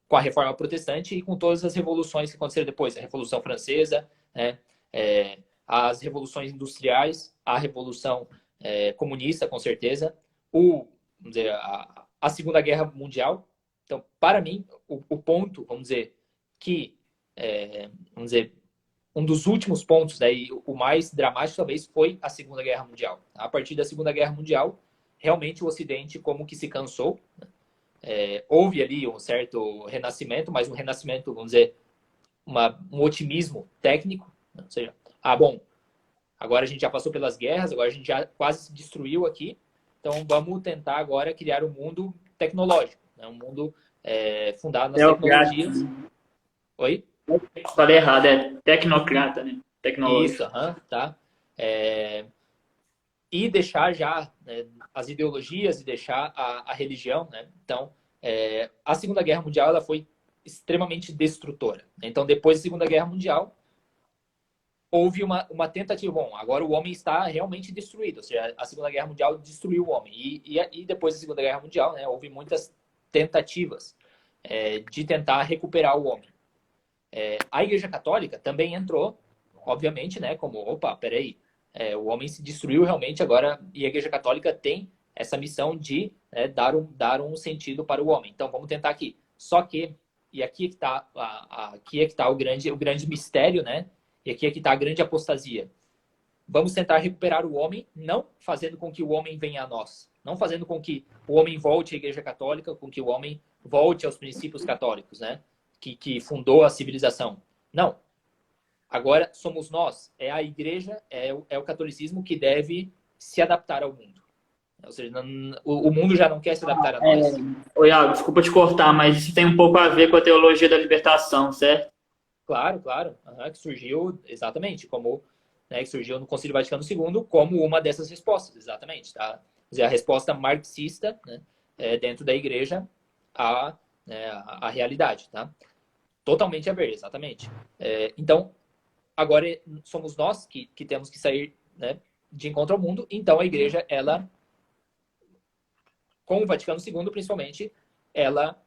Com a Reforma Protestante e com todas as revoluções que aconteceram depois. A Revolução Francesa, né? As revoluções industriais, a Revolução Comunista, com certeza, vamos dizer, a Segunda Guerra Mundial. Então, para mim, o ponto, vamos dizer, que, vamos dizer, um dos últimos pontos, daí, o mais dramático talvez, foi a Segunda Guerra Mundial. A partir da Segunda Guerra Mundial, realmente o Ocidente como que se cansou, né? Houve ali um certo renascimento, mas um renascimento, vamos dizer, um otimismo técnico, né? Ou seja, bom, agora a gente já passou pelas guerras, agora a gente já quase se destruiu aqui, então vamos tentar agora criar um mundo tecnológico, né? Um mundo fundado nas tecnologias. Oi? Falei errado, é tecnocrata, né? Tecnológico. Isso, tá. E deixar já, né, as ideologias e deixar a religião, né? Então, a Segunda Guerra Mundial ela foi extremamente destrutora. Então, depois da Segunda Guerra Mundial, houve uma tentativa. Bom, agora o homem está realmente destruído. Ou seja, a Segunda Guerra Mundial destruiu o homem. E depois da Segunda Guerra Mundial, né, houve muitas tentativas de tentar recuperar o homem. A Igreja Católica também entrou, obviamente, né, como, opa, peraí, o homem se destruiu realmente agora, e a Igreja Católica tem essa missão de dar um sentido para o homem. Então, vamos tentar aqui. Só que, e aqui é que está o grande mistério, né? E aqui é que está a grande apostasia. Vamos tentar recuperar o homem, não fazendo com que o homem venha a nós. Não fazendo com que o homem volte à Igreja Católica, com que o homem volte aos princípios católicos, né? Que fundou a civilização. Não. Agora somos nós, a igreja, o catolicismo que deve se adaptar ao mundo. Ou seja, o mundo já não quer se adaptar a nós. Iago, desculpa te cortar, mas isso tem um pouco a ver com a teologia da libertação, certo? Claro. Que surgiu exatamente como, né, que surgiu no Concílio Vaticano II como uma dessas respostas, exatamente. Tá? Quer dizer, a resposta marxista, né, dentro da igreja à realidade. Tá? Totalmente a ver, exatamente. Então, agora somos nós que temos que sair, né, de encontro ao mundo. Então, a igreja, ela, com o Vaticano II, principalmente, ela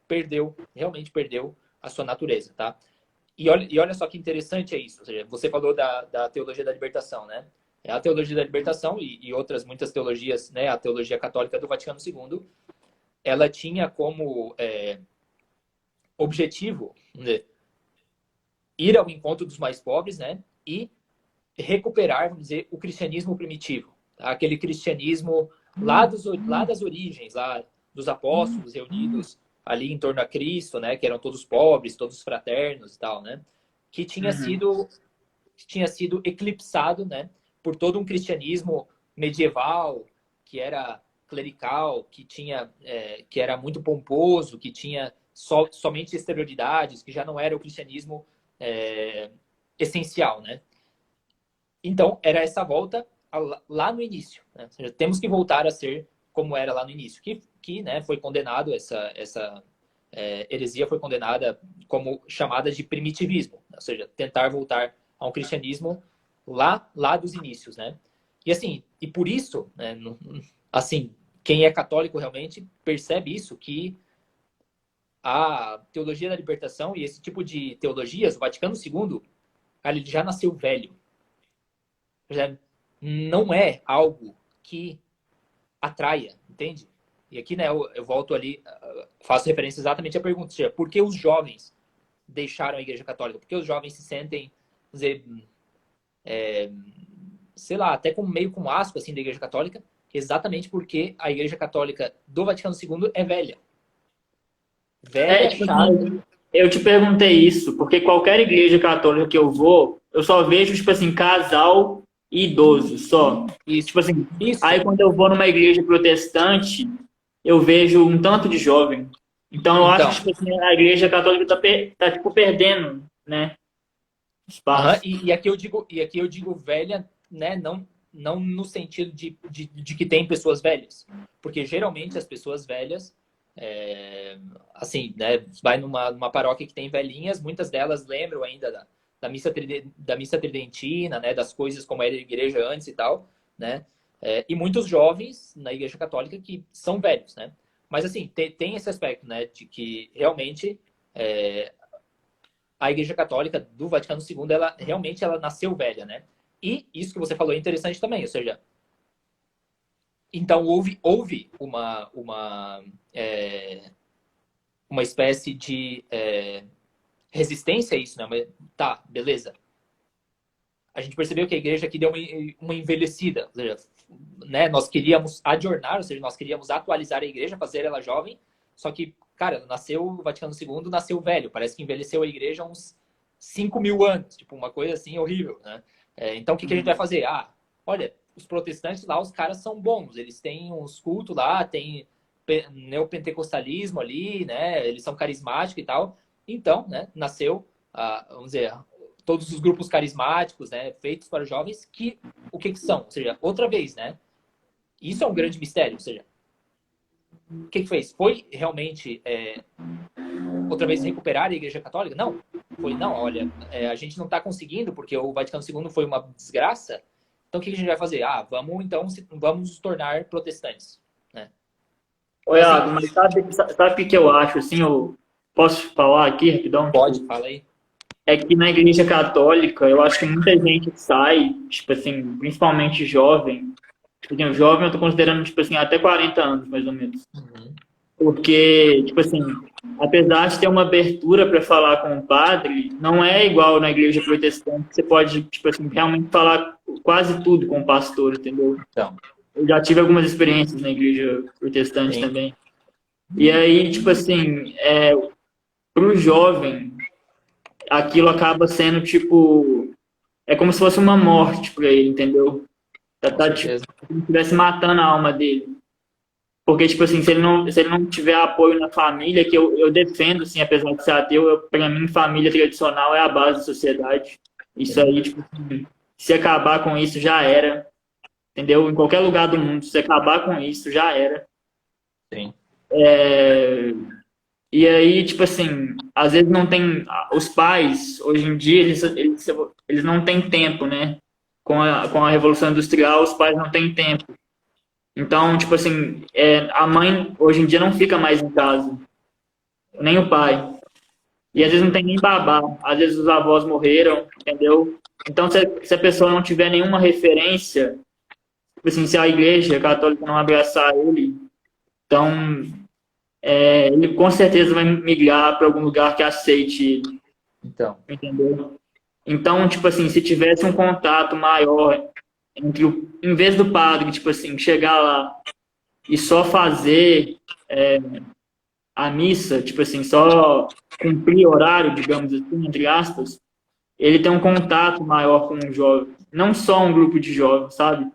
realmente perdeu a sua natureza, tá? E olha só que interessante é isso. Ou seja, você falou da teologia da libertação, né? A teologia da libertação e outras muitas teologias, né? A teologia católica do Vaticano II, ela tinha como objetivo, né, ir ao encontro dos mais pobres, né? E recuperar, vamos dizer, o cristianismo primitivo. Tá? Aquele cristianismo lá das origens, lá dos apóstolos reunidos ali em torno a Cristo, né? Que eram todos pobres, todos fraternos e tal, né? Que tinha sido eclipsado, né? Por todo um cristianismo medieval, que era clerical, que era muito pomposo, que tinha somente exterioridades, que já não era o cristianismo essencial, né? Então, era essa volta lá no início, né? Ou seja, temos que voltar a ser como era lá no início, que né, foi condenado heresia foi condenada como chamada de primitivismo, ou seja, tentar voltar a um cristianismo lá dos inícios, né? E assim, e por isso, né, assim, quem é católico realmente percebe isso, que a teologia da libertação e esse tipo de teologias, o Vaticano II, cara, ele já nasceu velho. Já não é algo que atraia, entende? E aqui, né, eu volto ali, faço referência exatamente à pergunta, ou seja, por que os jovens deixaram a Igreja Católica? Por que os jovens se sentem, vamos dizer, sei lá, até meio com asco assim, da Igreja Católica? Exatamente porque a Igreja Católica do Vaticano II é velha. Velha, Tipo chata. assim, eu te perguntei isso, porque qualquer igreja católica que eu vou, eu só vejo, tipo assim, casal e idoso, só. Isso. Tipo assim, Isso. aí quando eu vou numa igreja protestante, eu vejo um tanto de jovem. Então eu acho que, tipo assim, a igreja católica tá tipo, perdendo, né, espaço. E aqui eu digo velha, né? Não no sentido de que tem pessoas velhas. Porque geralmente as pessoas velhas, assim, né? Vai numa paróquia que tem velhinhas, muitas delas lembram ainda da missa tridentina, né? Das coisas como era a igreja antes e tal, né? E muitos jovens na igreja católica que são velhos, né? Mas assim, tem esse aspecto, né? De que realmente a Igreja Católica do Vaticano II, ela realmente nasceu velha, né? E isso que você falou é interessante também, ou seja, então houve uma espécie de resistência a isso, né? Mas, tá, beleza. A gente percebeu que a igreja aqui deu uma envelhecida, ou seja, né? Nós queríamos adornar, ou seja, nós queríamos atualizar a igreja, fazer ela jovem, só que, cara, o Vaticano II nasceu velho, parece que envelheceu a igreja uns 5.000 anos, tipo, uma coisa assim horrível, né? Então, o que a gente vai fazer? Olha, os protestantes lá, os caras são bons, eles têm uns cultos lá, tem neopentecostalismo ali, né? Eles são carismáticos e tal. Então, né, nasceu, vamos dizer, todos os grupos carismáticos, né, feitos para os jovens, que o que são? Ou seja, outra vez, né? Isso é um grande mistério, ou seja, o que fez? Foi realmente outra vez recuperar a Igreja Católica? Não. Foi, não, olha, a gente não está conseguindo porque o Vaticano II foi uma desgraça. Então o que a gente vai fazer? Vamos nos tornar protestantes, né? Oi, Então, assim, mas sabe o que eu acho, assim, eu posso falar aqui rapidão? pode, Tipo, fala aí. é que na igreja católica, eu acho que muita gente sai, tipo assim, principalmente jovem. Tipo assim, o jovem eu tô considerando, tipo assim, até 40 anos, mais ou menos. Uhum. Porque, tipo assim, apesar de ter uma abertura para falar com o padre, não é igual na igreja protestante, que você pode, tipo assim, realmente falar quase tudo com o pastor, entendeu? Então, Eu já tive algumas experiências na igreja protestante sim. também. E aí, tipo assim, para o jovem, aquilo acaba sendo, tipo, é como se fosse uma morte para ele, entendeu? Com Tipo, certeza. se ele estivesse matando a alma dele. Porque, tipo assim, se ele não tiver apoio na família, que eu defendo, assim, apesar de ser ateu, pra mim, família tradicional é a base da sociedade. Isso aí, tipo, assim, se acabar com isso, já era. Entendeu? Em qualquer lugar do mundo, se acabar com isso, já era. Sim. E aí, tipo assim, às vezes não tem. Os pais, hoje em dia, eles não têm tempo, né? Com a Revolução Industrial, os pais não têm tempo. Então, tipo assim, a mãe hoje em dia não fica mais em casa, nem o pai. E às vezes não tem nem babá, às vezes os avós morreram, entendeu? Então, se a pessoa não tiver nenhuma referência, tipo assim, se a igreja católica não abraçar ele, então ele com certeza vai migrar para algum lugar que aceite ele, Então, entendeu? Então, tipo assim, se tivesse um contato maior em vez do padre, tipo assim, chegar lá e só fazer a missa, tipo assim, só cumprir horário, digamos assim, entre aspas, ele tem um contato maior com um jovem, não só um grupo de jovens, sabe?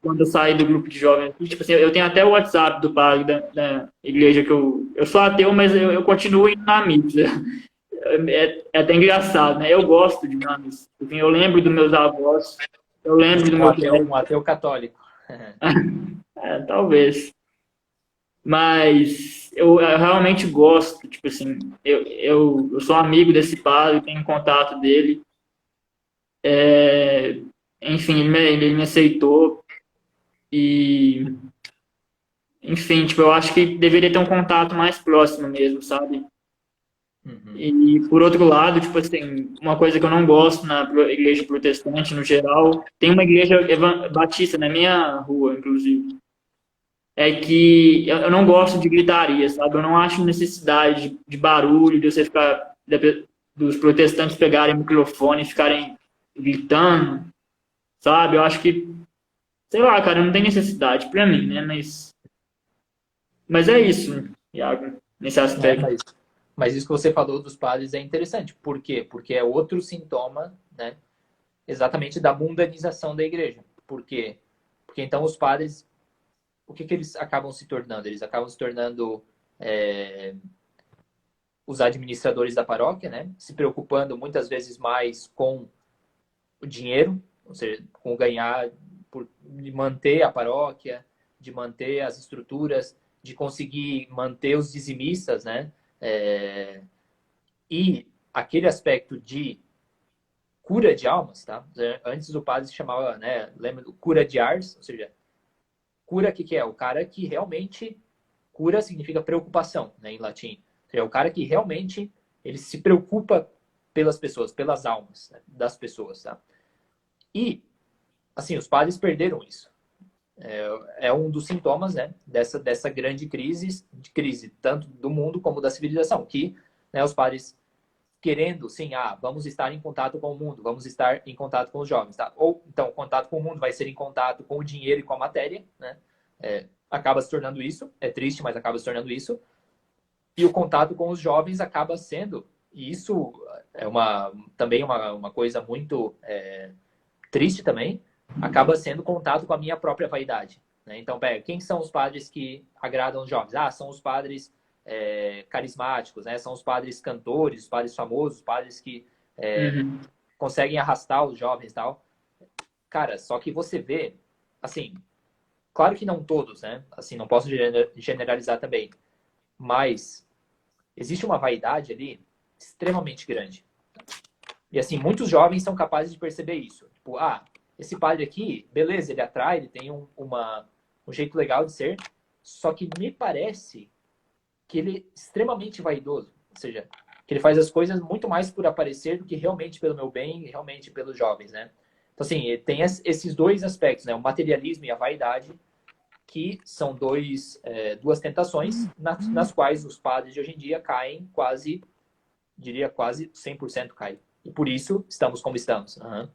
Quando eu saí do grupo de jovens, tipo assim, eu tenho até o WhatsApp do padre da igreja que eu sou ateu, mas eu continuo indo na missa. É até engraçado, né? Eu gosto de ir na missa. Assim, eu lembro dos meus avós, eu lembro do meu colégio. um ateu católico. Talvez. Mas eu realmente gosto, tipo assim, eu sou amigo desse padre, tenho contato dele, é, enfim, ele me aceitou e, enfim, tipo, eu acho que deveria ter um contato mais próximo mesmo, sabe? Uhum. E, por outro lado, tipo assim, uma coisa que eu não gosto na igreja protestante, no geral, tem uma igreja batista na minha rua, inclusive, é que eu não gosto de gritaria, sabe? Eu não acho necessidade de barulho, de você ficar, dos protestantes pegarem o microfone e ficarem gritando, sabe? Eu acho que, sei lá, cara, não tem necessidade pra mim, né? Mas é isso, Iago, nesse É, aspecto. mas isso que você falou dos padres é interessante. Por quê? Porque é outro sintoma, né, exatamente da mundanização da igreja. Por quê? Porque então os padres, o que eles acabam se tornando? Eles acabam se tornando os administradores da paróquia, né? Se preocupando muitas vezes mais com o dinheiro, ou seja, com ganhar, de manter a paróquia, de manter as estruturas, de conseguir manter os dizimistas, né? E aquele aspecto de cura de almas, tá? Antes o padre se chamava, né? Lembra do cura de ars, ou seja, cura que é? O cara que realmente cura significa preocupação, né? Em latim. Ou seja, o cara que realmente ele se preocupa pelas pessoas, pelas almas, né, das pessoas, tá? E assim, os padres perderam isso. É um dos sintomas, né, dessa grande crise tanto do mundo como da civilização, que, né, os padres querendo, sim, vamos estar em contato com o mundo, vamos estar em contato com os jovens, tá? Ou, então, o contato com o mundo vai ser em contato com o dinheiro e com a matéria, né? Acaba se tornando isso, é triste, mas acaba se tornando isso. E o contato com os jovens acaba sendo, e isso é também uma coisa muito triste também, acaba sendo contato com a minha própria vaidade. Né? Então, quem são os padres que agradam os jovens? São os padres carismáticos, né? São os padres cantores, os padres famosos, os padres que Uhum. conseguem arrastar os jovens e tal. Cara, só que você vê, assim, claro que não todos, né? Assim, não posso generalizar também, mas existe uma vaidade ali extremamente grande. E assim, muitos jovens são capazes de perceber isso. Tipo, esse padre aqui, beleza, ele atrai, ele tem um jeito legal de ser, só que me parece que ele é extremamente vaidoso. Ou seja, que ele faz as coisas muito mais por aparecer do que realmente pelo meu bem e realmente pelos jovens, né? Então, assim, tem esses dois aspectos, né? O materialismo e a vaidade, que são duas tentações nas quais os padres de hoje em dia caem quase, diria quase 100% caem. E por isso estamos como estamos. Uhum.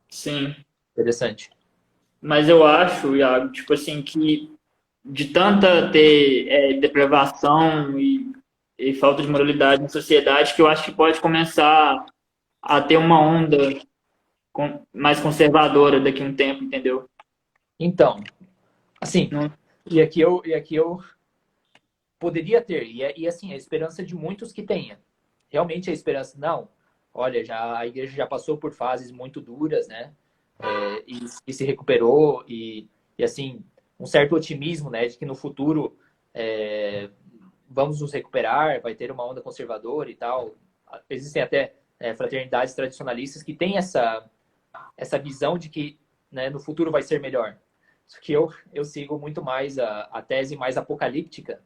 Sim. Interessante. Mas eu acho, Iago, tipo assim, que de tanta ter depravação e falta de moralidade na sociedade, que eu acho que pode começar a ter uma onda mais conservadora daqui a um tempo, entendeu? Então, assim, Não- e aqui eu poderia ter, e assim, a esperança de muitos que tenha. Realmente a esperança, não, olha, a igreja já passou por fases muito duras, né? E se recuperou, e assim, um certo otimismo, né, de que no futuro vamos nos recuperar, vai ter uma onda conservadora e tal. Existem até fraternidades tradicionalistas que têm essa visão de que, né, no futuro vai ser melhor. Só que eu sigo muito mais a tese mais apocalíptica,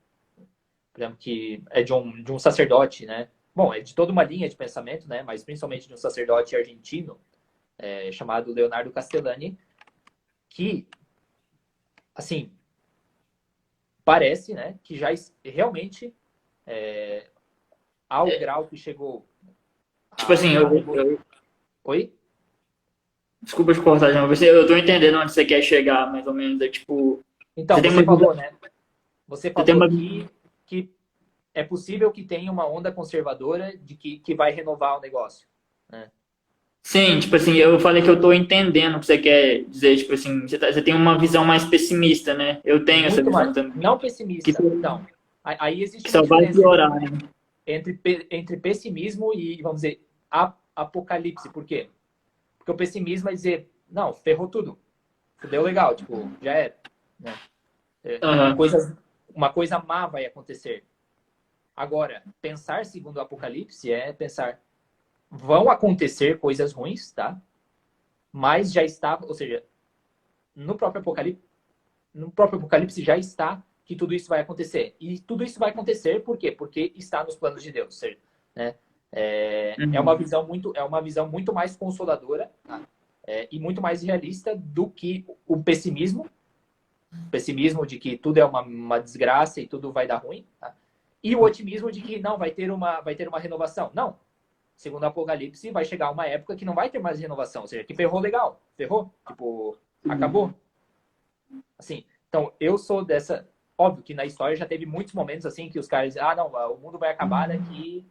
por exemplo, que é de um sacerdote, né? Bom, é de toda uma linha de pensamento, né? Mas principalmente de um sacerdote argentino, chamado Leonardo Castellani, que, assim, parece, né, que já realmente, ao grau que chegou Tipo assim, a Oi? desculpa te cortar, João, eu tô entendendo onde você quer chegar, mais ou menos. É tipo, você Então, tem uma você visão, falou, né? Você você tem falou uma, que é possível que tenha uma onda conservadora de que vai renovar o negócio, né? sim, tipo assim, eu falei que eu tô entendendo o que você quer dizer, tipo assim, você tem uma visão mais pessimista, né? Eu tenho essa Muito mais. visão também, Não que, pessimista. Então, aí existe que uma só vai diferença piorar, né? entre pessimismo e, vamos dizer, apocalipse. Por quê? Porque o pessimismo é dizer, não, ferrou tudo. Deu legal, tipo, já era. Né? Aham. Coisas uma coisa má vai acontecer. Agora, pensar segundo o Apocalipse é pensar, vão acontecer coisas ruins, tá? Mas já está, ou seja, no próprio Apocalipse já está que tudo isso vai acontecer. E tudo isso vai acontecer por quê? Porque está nos planos de Deus. Ou seja, né? É uma visão muito mais consoladora, tá? E muito mais realista do que o pessimismo. O pessimismo de que tudo é uma desgraça e tudo vai dar ruim. Tá? E o otimismo de que não, vai ter uma renovação. Não. Segundo o Apocalipse, vai chegar uma época que não vai ter mais renovação. Ou seja, que ferrou legal. Ferrou. Tipo, acabou. Assim, então, eu sou dessa... Óbvio que na história já teve muitos momentos assim que os caras dizem, não, o mundo vai acabar daqui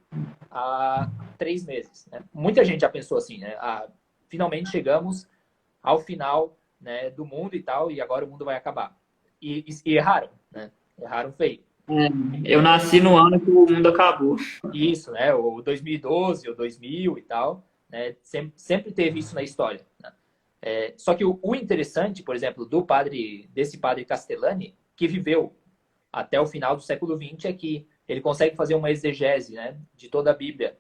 a 3 meses. Né? Muita gente já pensou assim, né? Finalmente chegamos ao final, né, do mundo e tal, e agora o mundo vai acabar. E erraram, né? Erraram feio. Eu nasci no ano que o mundo acabou. Isso, né? O 2012, o 2000 e tal, né? Sempre teve isso na história. Né? Só que o interessante, por exemplo, desse padre Castellani, que viveu até o final do século XX, é que ele consegue fazer uma exegese, né, de toda a Bíblia,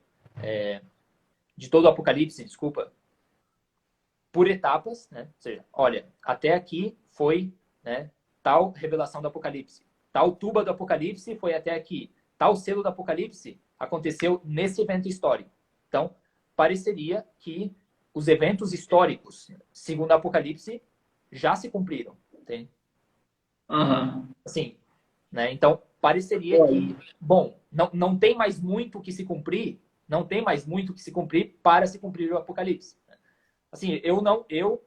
de todo o Apocalipse, desculpa, por etapas, né? Ou seja, olha, até aqui foi, né, tal revelação do Apocalipse, tal tuba do Apocalipse foi até aqui, tal selo do Apocalipse aconteceu nesse evento histórico. Então, pareceria que os eventos históricos, segundo o Apocalipse, já se cumpriram, entende? Uhum. Assim, né? Então, pareceria que, bom, não tem mais muito que se cumprir, não tem mais muito que se cumprir para se cumprir o Apocalipse. Assim, eu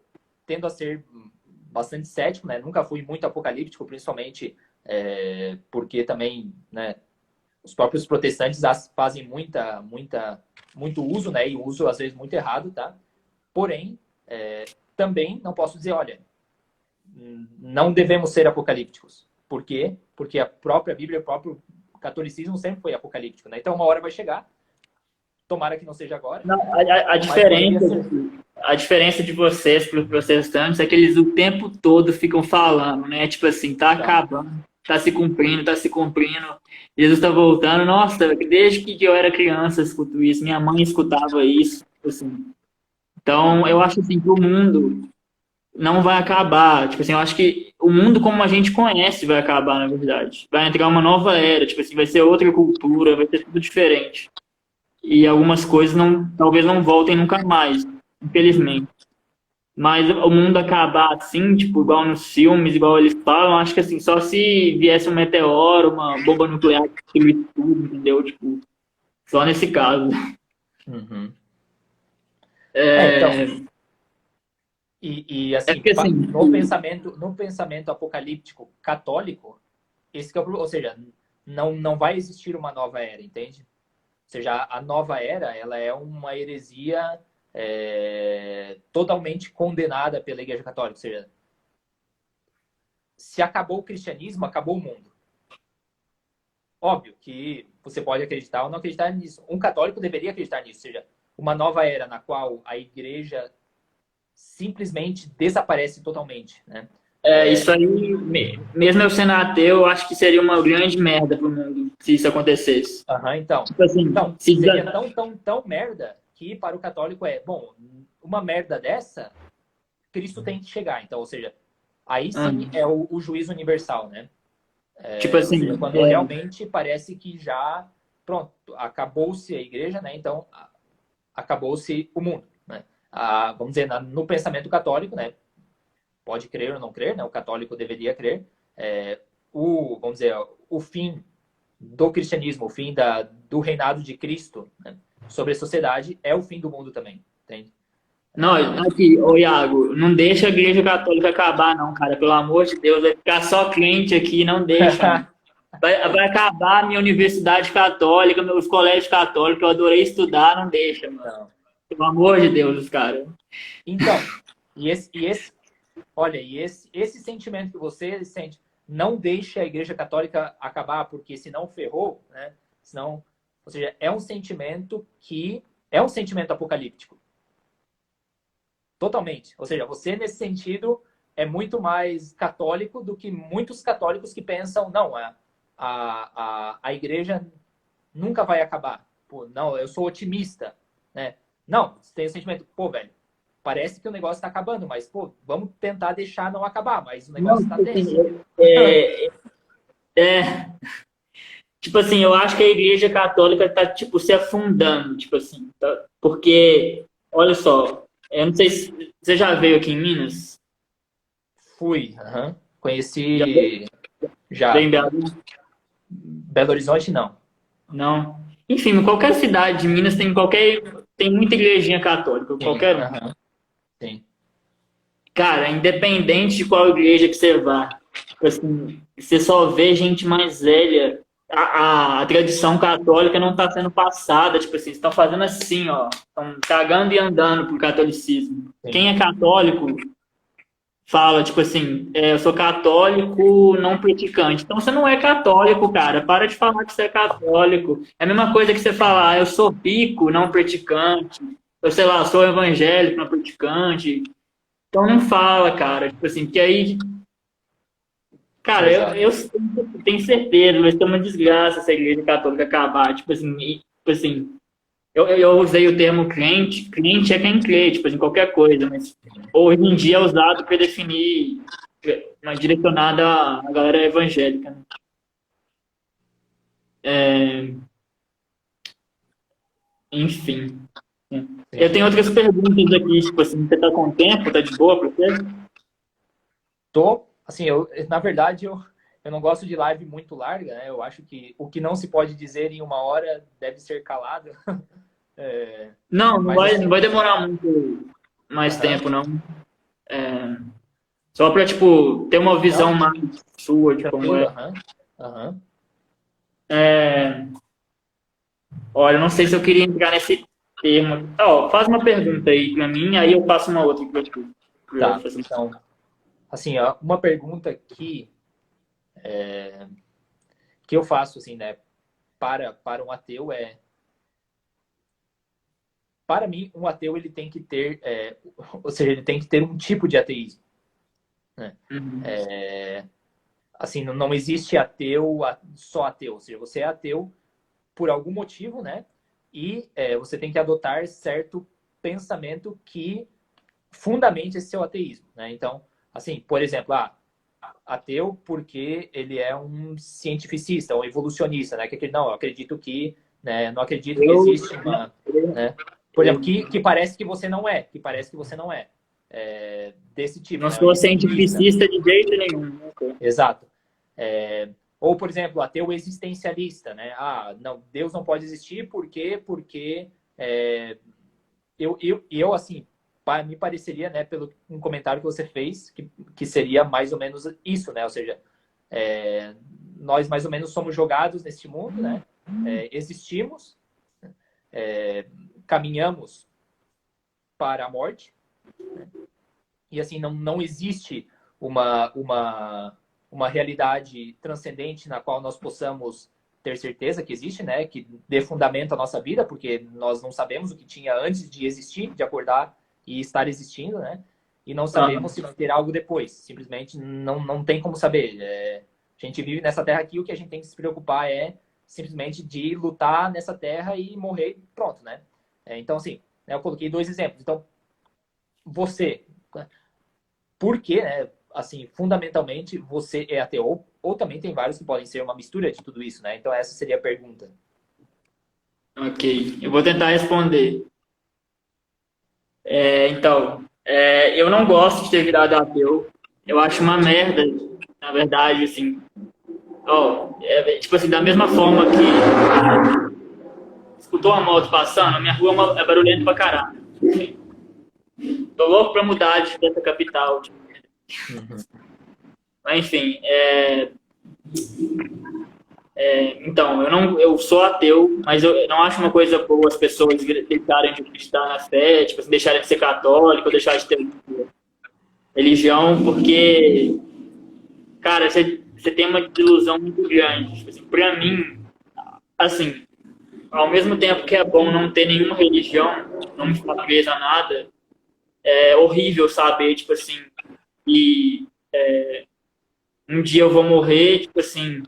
tendo a ser bastante cético, né? Nunca fui muito apocalíptico, principalmente porque também, né, os próprios protestantes fazem muito uso, né? E uso, às vezes, muito errado, tá? Porém, também não posso dizer, olha, não devemos ser apocalípticos. Por quê? Porque a própria Bíblia, o próprio catolicismo sempre foi apocalíptico, né? Então, uma hora vai chegar, tomara que não seja agora. Não, a diferença de vocês para os protestantes é que eles o tempo todo ficam falando, né? Tipo assim, tá acabando, tá se cumprindo, Jesus está voltando. Nossa, desde que eu era criança eu escuto isso, minha mãe escutava isso, assim. Então, eu acho assim que o mundo não vai acabar. Tipo assim, eu acho que o mundo como a gente conhece vai acabar, na verdade. Vai entrar uma nova era, tipo assim, vai ser outra cultura, vai ser tudo diferente. E algumas coisas talvez não voltem nunca mais, infelizmente. Mas o mundo acabar assim, tipo, igual nos filmes, igual eles falam, acho que assim, só se viesse um meteoro, uma bomba nuclear que destruísse tudo, entendeu? Tipo, só nesse caso. Uhum. É, Então, assim, porque assim, no pensamento apocalíptico católico, esse que é o problema. Ou seja, não vai existir uma nova era, entende? Ou seja, a nova era, ela é uma heresia totalmente condenada pela Igreja Católica. Ou seja, se acabou o cristianismo, acabou o mundo. Óbvio que você pode acreditar ou não acreditar nisso. Um católico deveria acreditar nisso. Ou seja, uma nova era na qual a Igreja simplesmente desaparece totalmente, né? isso aí, mesmo eu sendo ateu, eu acho que seria uma grande merda pro mundo se isso acontecesse. Então, Tipo assim, então seria tão merda que para o católico bom, uma merda dessa, Cristo tem que chegar. Então, ou seja, aí sim é o juízo universal, né? tipo assim, seja, quando realmente parece que já, pronto, acabou-se a igreja, né? Então, acabou-se o mundo, né? Vamos dizer, no pensamento católico, né? Pode crer ou não crer, né? O católico deveria crer. Vamos dizer, o fim do cristianismo, o fim do reinado de Cristo, né, sobre a sociedade é o fim do mundo também, entende? Não, aqui, ô Iago, não deixa a igreja católica acabar, não, cara. Pelo amor de Deus, vai ficar só crente aqui, não deixa. Vai acabar a minha universidade católica, meus colégios católicos, eu adorei estudar, não deixa, mano. Não. Pelo amor de Deus, cara. Então, olha, esse sentimento que você sente, não deixa a igreja católica acabar, porque senão ferrou, né? Senão, ou seja, é um sentimento apocalíptico. Totalmente. Ou seja, você, nesse sentido, é muito mais católico do que muitos católicos que pensam, não, a igreja nunca vai acabar. Pô, não, eu sou otimista, né? Não, você tem o sentimento, pô, velho, parece que o negócio está acabando, mas, pô, vamos tentar deixar não acabar, mas o Não, negócio está tipo tenso. assim, é, tipo assim, eu acho que a Igreja Católica tá, tipo, se afundando, tipo assim, tá? Porque, olha só, eu não sei se você já veio aqui em Minas, Fui, já conheci veio já. em BH? Belo Horizonte, não. Não. Enfim, qualquer cidade de Minas tem muita igrejinha católica, Sim, qualquer um. sim. Cara, independente de qual igreja que você vá, tipo assim, você só vê gente mais velha. A tradição católica não está sendo passada, tipo assim, estão fazendo assim, ó, estão cagando e andando pro catolicismo. Sim. Quem é católico fala, tipo assim, eu sou católico não praticante. Então você não é católico, cara. Para de falar que você é católico. É a mesma coisa que você falar, eu sou bico não praticante. Eu sei lá, sou evangélico não praticante. Então não fala, cara. Tipo assim, que aí, cara, Exato. eu tenho certeza, vai ser uma desgraça se a igreja católica acabar. Tipo assim, eu usei o termo crente, crente é quem crê, tipo assim, qualquer coisa, mas hoje em dia é usado para definir, mas direcionada à galera evangélica, né? É, enfim. Eu Sim. tenho outras perguntas aqui, tipo assim, você tá com tempo? Tá de boa pra você? Tô, assim, na verdade, eu não gosto de live muito larga, né? Eu acho que o que não se pode dizer em 1 hora deve ser calado. É, Não, mas não assim, vai demorar muito mais aham, tempo, não. É, só pra, tipo, ter uma visão não, mais sua de como tranquilo, é. aham. É, olha, eu não sei se eu queria entrar nesse termo. Ó, faz uma pergunta aí pra mim, aí eu faço uma outra pra Tá, fazer. então, assim, ó, uma pergunta que eu faço, assim, né, para um ateu para mim, um ateu, ele tem que ter, ou seja, ele tem que ter um tipo de ateísmo, né? Uhum. Assim, não existe ateu, só ateu, ou seja, você é ateu por algum motivo, né? E você tem que adotar certo pensamento que fundamente esse seu ateísmo, né? Então, assim, por exemplo, ateu porque ele é um cientificista, um evolucionista, né? Que não, eu acredito que, né? Não acredito que Eu, existe uma, eu, né? Por exemplo, que parece que você não é, que parece que você não é, desse tipo, não né? O sou individualista, cientificista de jeito nenhum, né? exato. Ou, por exemplo, ateu existencialista, né? Não, Deus não pode existir porque eu assim, me pareceria, né, pelo um comentário que você fez, que seria mais ou menos isso, né? Ou seja, é, nós mais ou menos somos jogados neste mundo, né? Existimos, caminhamos para a morte, né? E assim, não existe uma realidade transcendente na qual nós possamos ter certeza que existe, né? Que dê fundamento à nossa vida, porque nós não sabemos o que tinha antes de existir, de acordar e estar existindo, né? E não Ah, sabemos se vai ter algo depois. Simplesmente não tem como saber. A gente vive nessa terra aqui, o que a gente tem que se preocupar é simplesmente de lutar nessa terra e morrer, pronto, né? Então, assim, né, eu coloquei 2 exemplos. Então, você, por que, né? Assim, fundamentalmente, você é ateu. Ou também tem vários que podem ser uma mistura de tudo isso, né? Então, essa seria a pergunta. ok, eu vou tentar responder. Então, eu não gosto de ter virado ateu. Eu acho uma merda, na verdade, assim. Ó, tipo assim, da mesma forma que escutou a moto passando, a minha rua é barulhenta pra caralho. Tô louco pra mudar dessa capital. Tipo. Uhum. Mas, enfim, então, eu sou ateu, mas eu não acho uma coisa boa as pessoas deixarem de acreditar na fé, tipo, assim, deixarem de ser católico, ou deixarem de ter religião, porque, cara, você tem uma desilusão muito grande. Tipo assim, pra mim, assim, ao mesmo tempo que é bom não ter nenhuma religião, não ficar preso a nada, é horrível saber, tipo assim, e um dia eu vou morrer, tipo assim,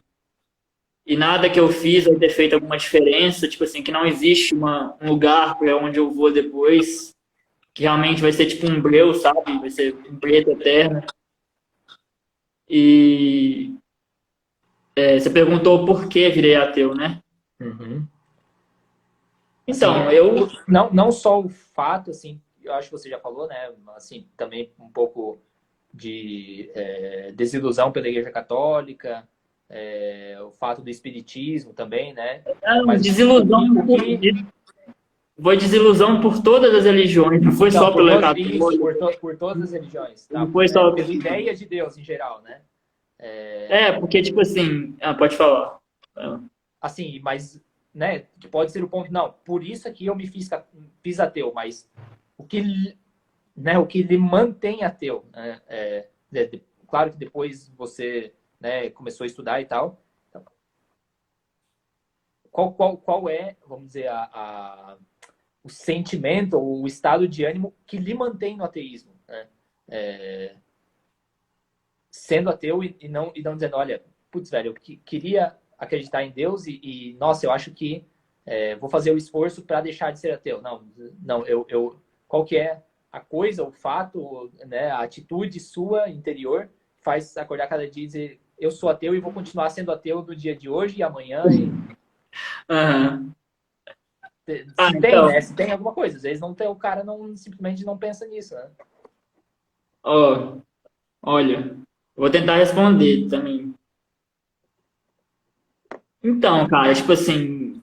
e nada que eu fiz vai ter feito alguma diferença, tipo assim, que não existe um lugar para onde eu vou depois, que realmente vai ser tipo um breu, sabe? Vai ser um preto eterno. E você perguntou por que virei ateu, né? Uhum. Então, Assim, não só o fato, assim, eu acho que você já falou, né? Assim, também um pouco de desilusão pela Igreja Católica, o fato do espiritismo também, né? Mas desilusão o que foi desilusão por todas as religiões, não foi não, só pela católica, por todas as religiões, tá? não foi só. Pela ideia de Deus em geral, né? Porque, tipo assim. Pode falar. Assim, mas, né, que pode ser o ponto, não, por isso aqui eu me fiz ateu, mas o que, né, o que lhe mantém ateu, né, claro que depois você, né, começou a estudar e tal, então, qual é, vamos dizer, o sentimento ou o estado de ânimo que lhe mantém no ateísmo, né? Sendo ateu e não dizendo, olha, putz, velho, eu queria acreditar em Deus nossa, eu acho que vou fazer o esforço para deixar de ser ateu. Não, qual que é a coisa, o fato, né, a atitude sua interior faz acordar cada dia e dizer, eu sou ateu e vou continuar sendo ateu no dia de hoje e amanhã. Uhum. Se tem, né? Se tem alguma coisa. Às vezes não tem, o cara simplesmente não pensa nisso, né? Olha, vou tentar responder também. Então, cara, tipo assim,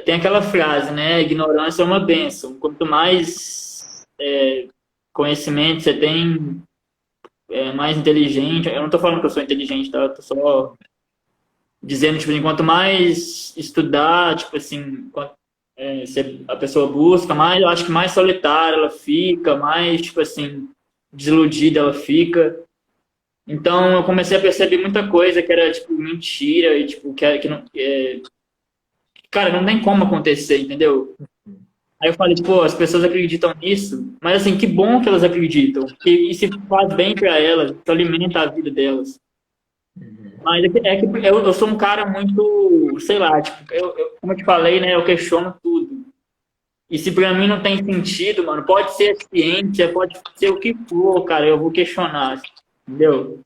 tem aquela frase, né? Ignorância é uma bênção. Quanto mais conhecimento você tem, mais inteligente. Eu não tô falando que eu sou inteligente, tá? Eu tô só dizendo, tipo assim, quanto mais estudar, tipo assim, a pessoa busca, mais, eu acho que mais solitária ela fica, mais, tipo assim, desiludida ela fica. Então eu comecei a perceber muita coisa que era, tipo, mentira e, tipo, que não, cara, não tem como acontecer, entendeu? Aí eu falei, tipo, as pessoas acreditam nisso, mas assim, que bom que elas acreditam. E se faz bem para elas, isso alimenta a vida delas. Mas é que eu sou um cara muito, sei lá, tipo, como eu te falei, né, eu questiono tudo. E se pra mim não tem sentido, mano, pode ser ciência, pode ser o que for, cara, eu vou questionar, entendeu?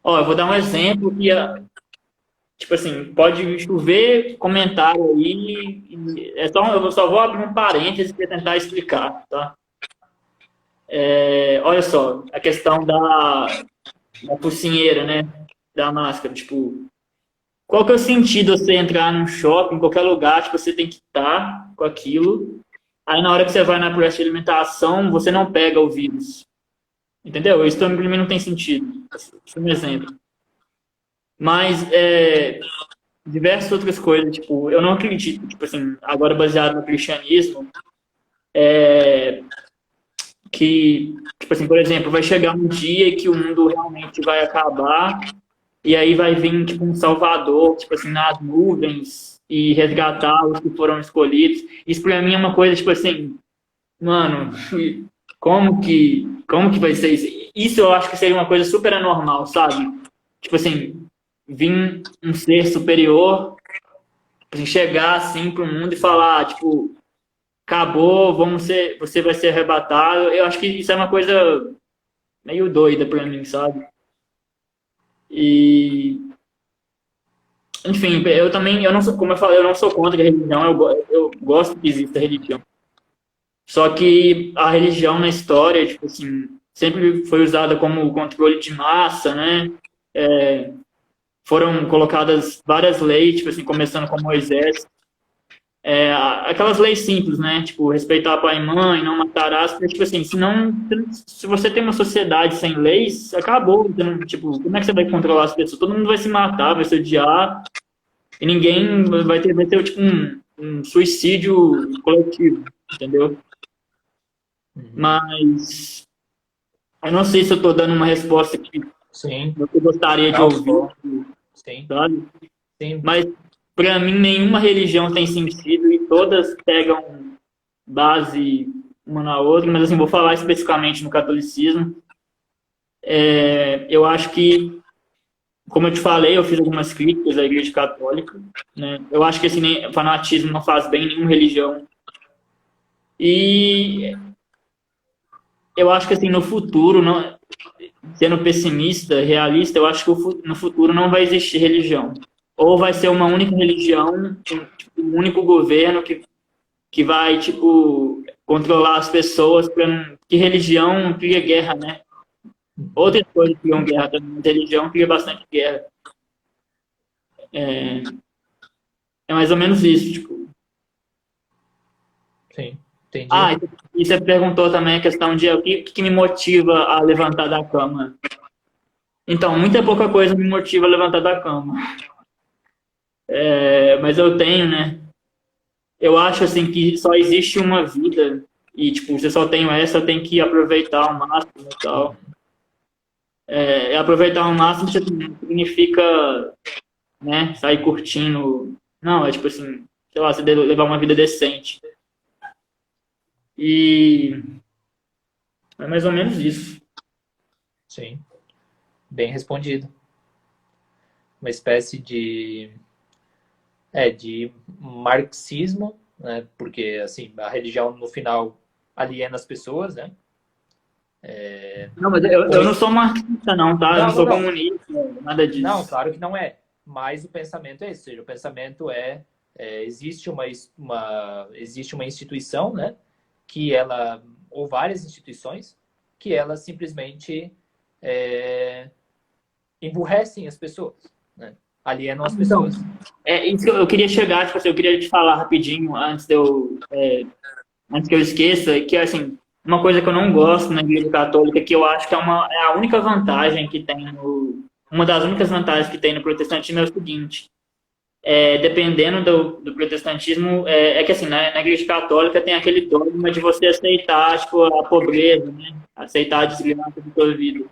Ó, eu vou dar um exemplo que, tipo assim, pode chover comentário aí, eu só vou abrir um parênteses para tentar explicar, tá? Olha só, a questão da focinheira, né, da máscara, tipo, qual que é o sentido de você entrar num shopping, em qualquer lugar, tipo, você tem que estar com aquilo, aí na hora que você vai na praça de alimentação, você não pega o vírus, entendeu? Isso também pra mim não tem sentido, isso é um exemplo. Mas, diversas outras coisas, tipo, eu não acredito, tipo assim, agora baseado no cristianismo, que, tipo assim, por exemplo, vai chegar um dia que o mundo realmente vai acabar e aí vai vir, tipo, um salvador, tipo assim, nas nuvens e resgatar os que foram escolhidos. Isso pra mim é uma coisa, tipo assim, mano, como que vai ser isso? Isso eu acho que seria uma coisa super anormal, sabe? Tipo assim, vir um ser superior, assim, chegar assim pro mundo e falar, tipo, acabou, você vai ser arrebatado. Eu acho que isso é uma coisa meio doida pra mim, sabe? E, enfim, eu não sou, como eu falei, eu não sou contra a religião, eu gosto que exista religião. Só que a religião na história, tipo assim, sempre foi usada como controle de massa, né? Foram colocadas várias leis, tipo assim, começando com Moisés, aquelas leis simples, né? Tipo, respeitar pai e mãe, não matarás, porque, tipo assim, se você tem uma sociedade sem leis, acabou, então, tipo, como é que você vai controlar as pessoas? Todo mundo vai se matar, vai se odiar, e ninguém vai ter tipo, um suicídio coletivo, entendeu? Mas, eu não sei se eu tô dando uma resposta que Sim. você gostaria de Não, ouvir, sim. sabe? Sim. Mas, para mim, nenhuma religião tem sentido e todas pegam base uma na outra, mas assim, vou falar especificamente no catolicismo. Eu acho que como eu te falei, eu fiz algumas críticas à Igreja Católica, né? Eu acho que esse fanatismo não faz bem em nenhuma religião. E eu acho que assim, no futuro, não, sendo pessimista, realista, eu acho que no futuro não vai existir religião. Ou vai ser uma única religião, tipo, um único governo que vai, tipo, controlar as pessoas. Que religião cria guerra, né? Outras coisas criam guerra também, mas religião cria bastante guerra. É, é mais ou menos isso, tipo. Sim, entendi. Ah, e você perguntou também a questão de o que me motiva a levantar da cama. Então, muita pouca coisa me motiva a levantar da cama. Mas eu tenho, né? Eu acho assim que só existe uma vida e tipo, você só tem essa, tem que aproveitar ao máximo e tal. Aproveitar ao máximo significa, né, sair curtindo. Não, é tipo assim, sei lá, você levar uma vida decente. E é mais ou menos isso. Sim, bem respondido. Uma espécie de marxismo, né? Porque assim, a religião no final aliena as pessoas, né? Não, mas eu não sou marxista, não, tá? Eu não Não, não, sou não. comunista, nada Não, disso. claro que não é. Mas o pensamento é esse, ou seja, o pensamento existe existe uma instituição, né? Que ela, ou várias instituições, que elas simplesmente é, emburrecem as pessoas, né? Alienam as Então, pessoas. é isso que eu queria chegar, tipo assim, eu queria te falar rapidinho antes que eu esqueça, que assim, uma coisa que eu não gosto na Igreja Católica, que eu acho que é a única vantagem que tem uma das únicas vantagens que tem no protestantismo é o seguinte, dependendo do protestantismo, é que assim, na Igreja Católica tem aquele dogma de você aceitar, tipo, a pobreza, né? Aceitar a desgraça da sua vida.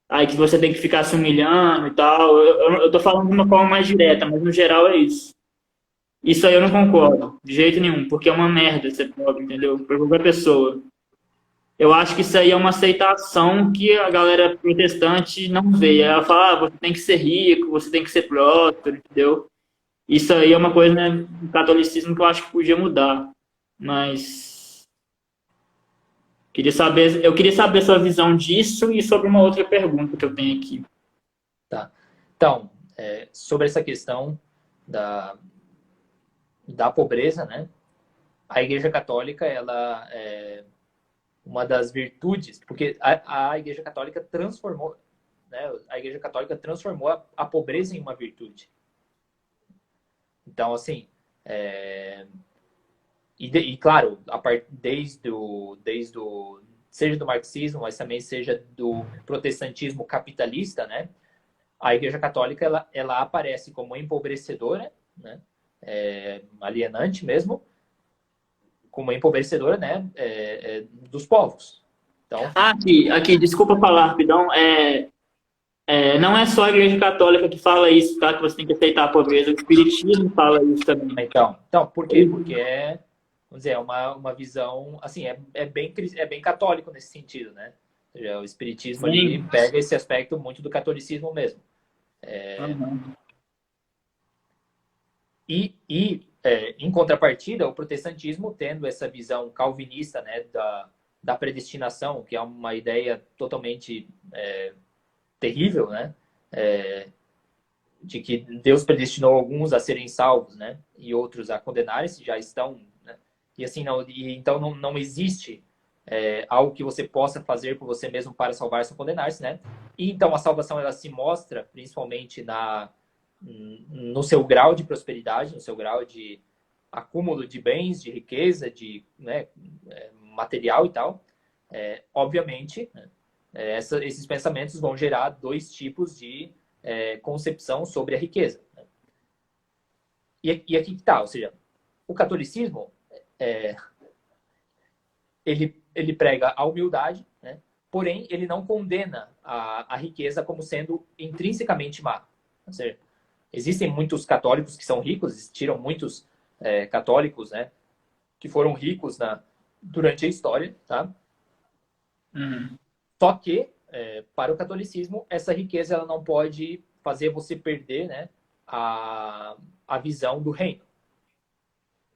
Aí que você tem que ficar se humilhando e tal. Eu tô falando de uma forma mais direta, mas no geral é isso. Isso aí eu não concordo, de jeito nenhum, porque é uma merda ser pobre, entendeu? Para qualquer pessoa. Eu acho que isso aí é uma aceitação que a galera protestante não vê. Ela fala, você tem que ser rico, você tem que ser próspero, entendeu? Isso aí é uma coisa, né, do catolicismo que eu acho que podia mudar. Mas eu queria saber sua visão disso e sobre uma outra pergunta que eu tenho aqui. Tá. Então, sobre essa questão da, da pobreza, né? A Igreja Católica, ela é uma das virtudes, porque a Igreja Católica transformou, né? A Igreja Católica transformou a pobreza em uma virtude. Então, assim, claro, seja do marxismo, mas também seja do protestantismo capitalista, né? A Igreja Católica ela aparece como empobrecedora, né? Alienante mesmo, como empobrecedora, né? Dos povos. Então, Ah, aqui, desculpa falar rapidão. Não é só a Igreja Católica que fala isso, tá? Que você tem que aceitar a pobreza. O Espiritismo fala isso também. por quê? Porque vamos dizer, uma visão, assim, é bem católico nesse sentido, né? Ou seja, o espiritismo ali Sim. pega esse aspecto muito do catolicismo mesmo. Uhum. Em contrapartida, o protestantismo tendo essa visão calvinista, né, da predestinação, que é uma ideia totalmente terrível, né? De que Deus predestinou alguns a serem salvos, né? E outros a condenarem-se, já estão, né? E assim, então não existe algo que você possa fazer por você mesmo para salvar-se ou condenar-se, né? E então a salvação ela se mostra principalmente no seu grau de prosperidade, no seu grau de acúmulo de bens, de riqueza, de, né, material e tal. Obviamente, né, esses pensamentos vão gerar dois tipos de concepção sobre a riqueza. Né? E aqui que tá, ou seja, o catolicismo ele prega a humildade, né? Porém ele não condena a riqueza como sendo intrinsecamente má. Ou seja, existem muitos católicos que são ricos, existiram muitos católicos, né, que foram ricos durante a história, tá? Uhum. Só que para o catolicismo essa riqueza ela não pode fazer você perder, né, a visão do reino.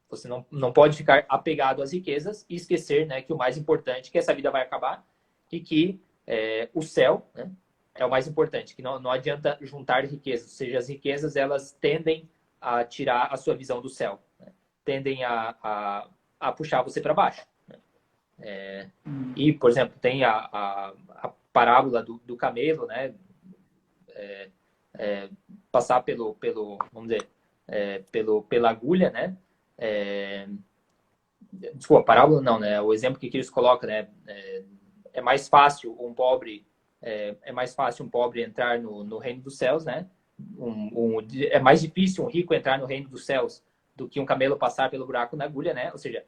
Você não pode ficar apegado às riquezas e esquecer, né, que o mais importante, que essa vida vai acabar e que o céu, né, é o mais importante, que não adianta juntar riquezas, ou seja, as riquezas elas tendem a tirar a sua visão do céu, né? Tendem a puxar você para baixo. Né? E, por exemplo, tem a parábola do camelo, né? Passar vamos dizer, pela agulha, né? Desculpa, parábola não, né? O exemplo que eles colocam, né? É mais fácil um pobre entrar no reino dos céus, né? É mais difícil um rico entrar no reino dos céus do que um camelo passar pelo buraco na agulha, né? Ou seja,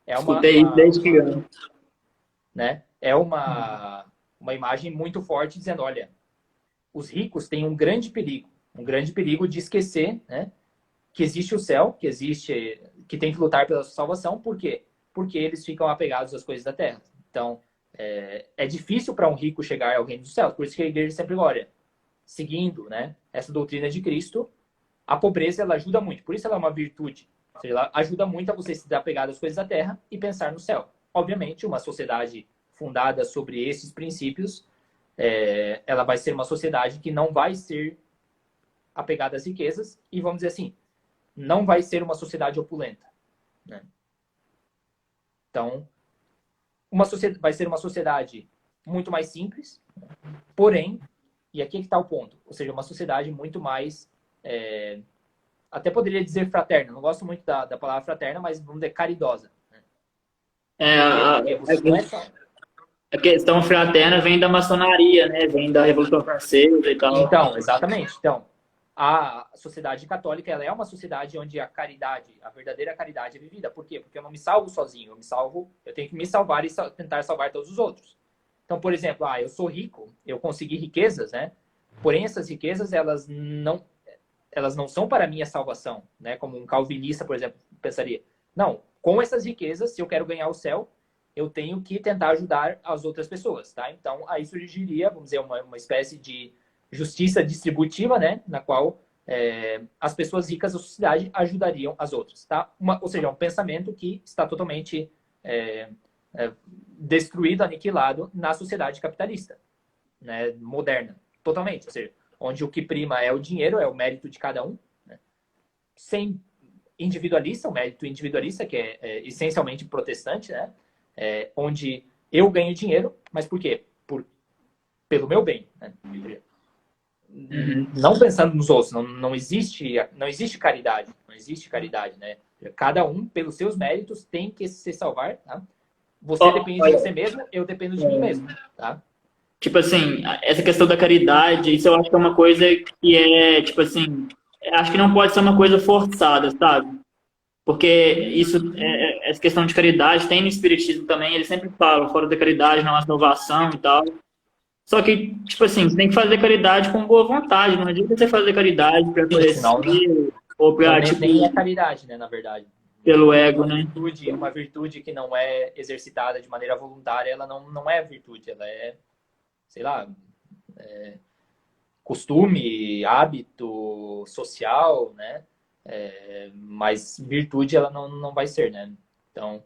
Escutei isso desde criança. Né? É uma imagem muito forte dizendo, olha, os ricos têm um grande perigo de esquecer, né, que existe o céu, que tem que lutar pela sua salvação. Por quê? Porque eles ficam apegados às coisas da terra. Então, é difícil para um rico chegar ao reino dos céus. Por isso que a igreja sempre olha, seguindo, né, essa doutrina de Cristo, a pobreza ela ajuda muito. Por isso ela é uma virtude. Ou seja, ela ajuda muito a você se desapegar das coisas da terra e pensar no céu. Obviamente, uma sociedade fundada sobre esses princípios, ela vai ser uma sociedade que não vai ser apegada às riquezas e, vamos dizer assim, não vai ser uma sociedade opulenta. Né? Então, vai ser uma sociedade muito mais simples, porém, e aqui é que está o ponto, ou seja, uma sociedade muito mais, até poderia dizer fraterna, não gosto muito da palavra fraterna, mas vamos dizer caridosa. A questão fraterna vem da maçonaria, né? Vem da Revolução Francesa e tal. Então, exatamente. Então, a sociedade católica ela é uma sociedade onde a verdadeira caridade é vivida. Por quê? Porque eu não me salvo sozinho. Eu tenho que me salvar e tentar salvar todos os outros. Então, por exemplo, eu sou rico, eu consegui riquezas, né? Porém, essas riquezas, elas não são para a minha salvação, né? Como um calvinista, por exemplo, pensaria. Não, com essas riquezas, se eu quero ganhar o céu, eu tenho que tentar ajudar as outras pessoas, tá? Então, aí surgiria, vamos dizer, uma espécie de justiça distributiva, né? Na qual as pessoas ricas da sociedade ajudariam as outras, tá? Ou seja, um pensamento que está totalmente destruído, aniquilado na sociedade capitalista, né? Moderna, totalmente. Ou seja, onde o que prima é o dinheiro, é o mérito de cada um, né? Sem individualista, o mérito individualista, que é essencialmente protestante, né? Onde eu ganho dinheiro, mas por quê? Pelo meu bem, né? Não pensando nos outros, não existe caridade, né? Cada um, pelos seus méritos, tem que se salvar, tá? Você depende de você mesmo, eu dependo de mim mesmo, tá? Tipo assim, essa questão da caridade, isso eu acho que é uma coisa que tipo assim, acho que não pode ser uma coisa forçada, sabe? Porque essa questão de caridade tem no Espiritismo também, eles sempre falam, fora da caridade não há salvação e tal. Só que, tipo assim, você tem que fazer caridade com boa vontade, não adianta você fazer caridade para aparecer ou para, tipo... Nem é caridade, né, na verdade. Pelo ego, né? Uma virtude que não é exercitada de maneira voluntária, ela não é virtude, ela é, sei lá, costume, hábito social, né? Mas virtude ela não vai ser, né? Então,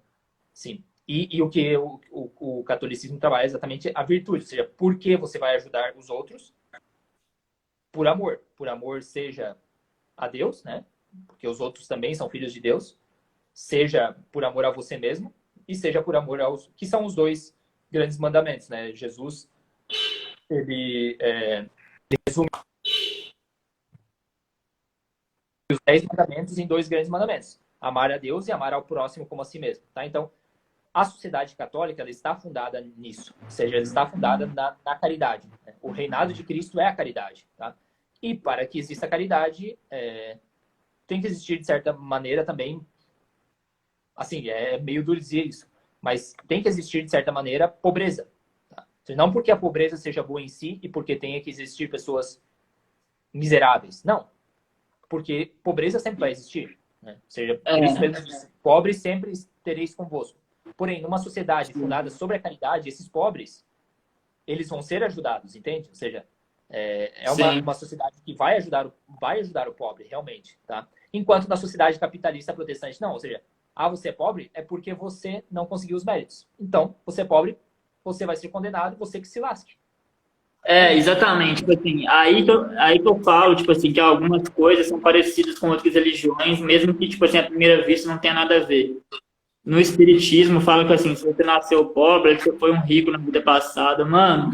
sim. E o que o catolicismo trabalha é exatamente a virtude, ou seja, por que você vai ajudar os outros? Por amor. Por amor, seja a Deus, né? Porque os outros também são filhos de Deus. Seja por amor a você mesmo e seja por amor que são os dois grandes mandamentos, né? Jesus, ele resume os 10 mandamentos em 2 grandes mandamentos: amar a Deus e amar ao próximo como a si mesmo, tá? Então, a sociedade católica ela está fundada nisso, ou seja, ela está fundada na caridade. Né? O reinado de Cristo é a caridade, tá? E para que exista caridade, tem que existir de certa maneira também, assim, é meio duro dizer isso, mas tem que existir de certa maneira pobreza. Tá? Não porque a pobreza seja boa em si e porque tenha que existir pessoas miseráveis, não. Porque pobreza sempre vai existir. Né? Ou seja, Cristo mesmo disse, pobres sempre tereis convosco. Porém, numa sociedade fundada sobre a caridade, esses pobres, eles vão ser ajudados, entende? Ou seja, É Sim. uma sociedade que vai ajudar o pobre, realmente, tá? Enquanto na sociedade capitalista protestante, não. Ou seja, você é pobre é porque você não conseguiu os méritos. Então, você é pobre, você vai ser condenado, você que se lasque. É isso. Exatamente. Tipo assim, aí que eu falo, tipo assim, que algumas coisas são parecidas com outras religiões, mesmo que, tipo assim, à primeira vista não tenha nada a ver. No Espiritismo fala que assim, se você nasceu pobre, você foi um rico na vida passada. Mano,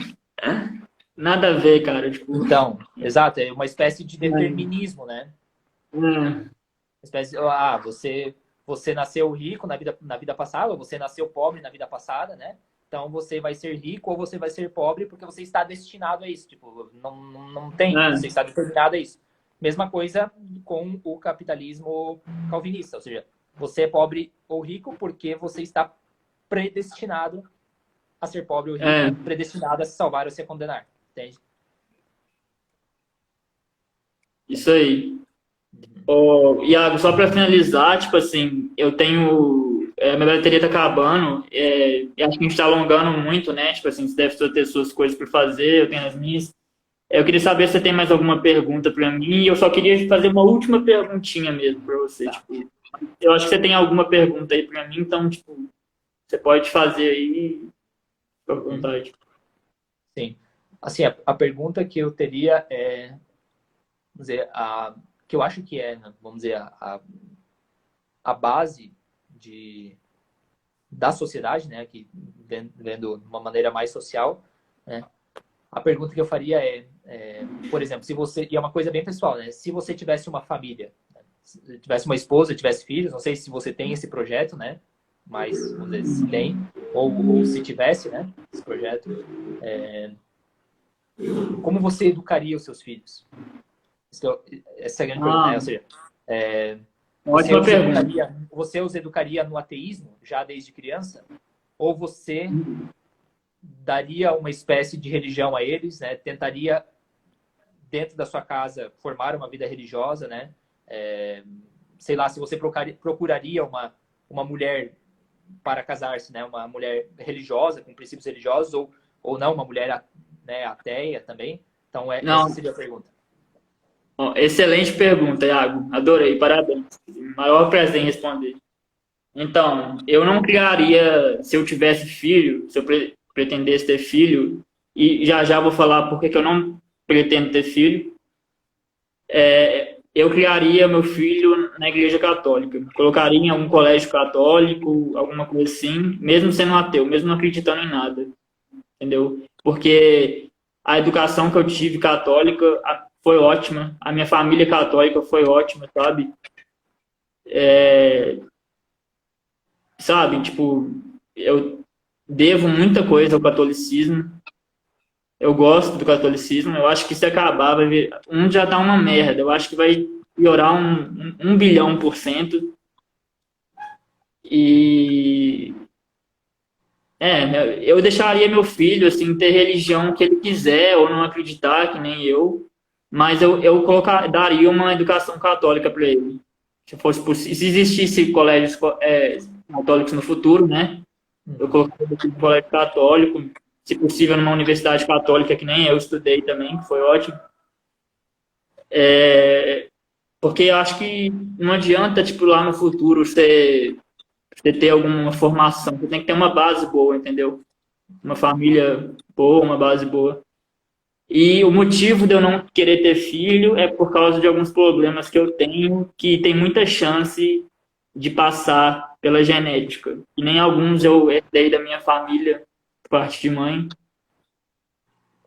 nada a ver, cara. Tipo, Então, exato, é uma espécie de é, determinismo, né? é, Espécie, você nasceu rico na vida passada, ou você nasceu pobre na vida passada, né? Então você vai ser rico ou você vai ser pobre porque você está destinado a isso. Tipo, não tem, você está determinado a isso. Mesma coisa com o capitalismo calvinista, ou seja, você é pobre ou rico porque você está predestinado a ser pobre ou é, rico, predestinado a se salvar ou se condenar, entende? isso aí. Ô, Iago, só para finalizar, tipo assim, eu tenho. Minha bateria tá acabando, e acho que a gente tá alongando muito, né? Tipo assim, você deve ter suas coisas para fazer, eu tenho as minhas. Eu queria saber se você tem mais alguma pergunta para mim, e eu só queria fazer uma última perguntinha mesmo para você. Tá. Tipo, eu acho que você tem alguma pergunta aí para mim, então, tipo, você pode fazer aí, fica à Uhum. vontade. Sim. Assim, a pergunta que eu teria é, vamos dizer, que eu acho que é, né, vamos dizer, a base da sociedade, né, que vendo de uma maneira mais social, né, a pergunta que eu faria por exemplo, se você, e é uma coisa bem pessoal, né, se você tivesse uma família, né, se tivesse uma esposa, tivesse filhos, não sei se você tem esse projeto, né, mas, vamos dizer, se tem, ou se tivesse, né, esse projeto, como você educaria os seus filhos? Essa é a grande pergunta, né? Ah, Ou seja, ótima pergunta. você os educaria no ateísmo já desde criança? Ou você daria uma espécie de religião a eles, né? Tentaria dentro da sua casa formar uma vida religiosa, né? Sei lá, se você procuraria uma mulher para casar-se, né? Uma mulher religiosa com princípios religiosos ou não, uma mulher, né, ateia também. Então essa Não, seria a pergunta. ó, excelente pergunta, Iago. Adorei, parabéns. Maior prazer em responder. Então, eu não criaria, se eu tivesse filho, se eu pretendesse ter filho, e já já vou falar por que que eu não pretendo ter filho, eu criaria meu filho na igreja católica. Colocaria em algum colégio católico, alguma coisa assim, mesmo sendo ateu, mesmo não acreditando em nada, entendeu? Porque a educação que eu tive católica foi ótima, a minha família católica foi ótima, sabe? Sabe, tipo, eu devo muita coisa ao catolicismo. Eu gosto do catolicismo. Eu acho que se acabar, vai vir. Um já tá uma merda. Eu acho que vai piorar um bilhão por cento. E eu deixaria meu filho assim ter religião que ele quiser ou não acreditar, que nem eu. Mas eu daria uma educação católica para ele. Se fosse possível, se existisse colégios católicos no futuro, né? Eu Uhum. coloquei aqui no colégio católico, se possível numa universidade católica que nem eu estudei também, que foi ótimo. Porque eu acho que não adianta, tipo, lá no futuro você ter alguma formação, você tem que ter uma base boa, entendeu? Uma família boa, uma base boa. E o motivo de eu não querer ter filho é por causa de alguns problemas que eu tenho, que tem muita chance de passar pela genética. E nem alguns eu herdei da minha família, por parte de mãe.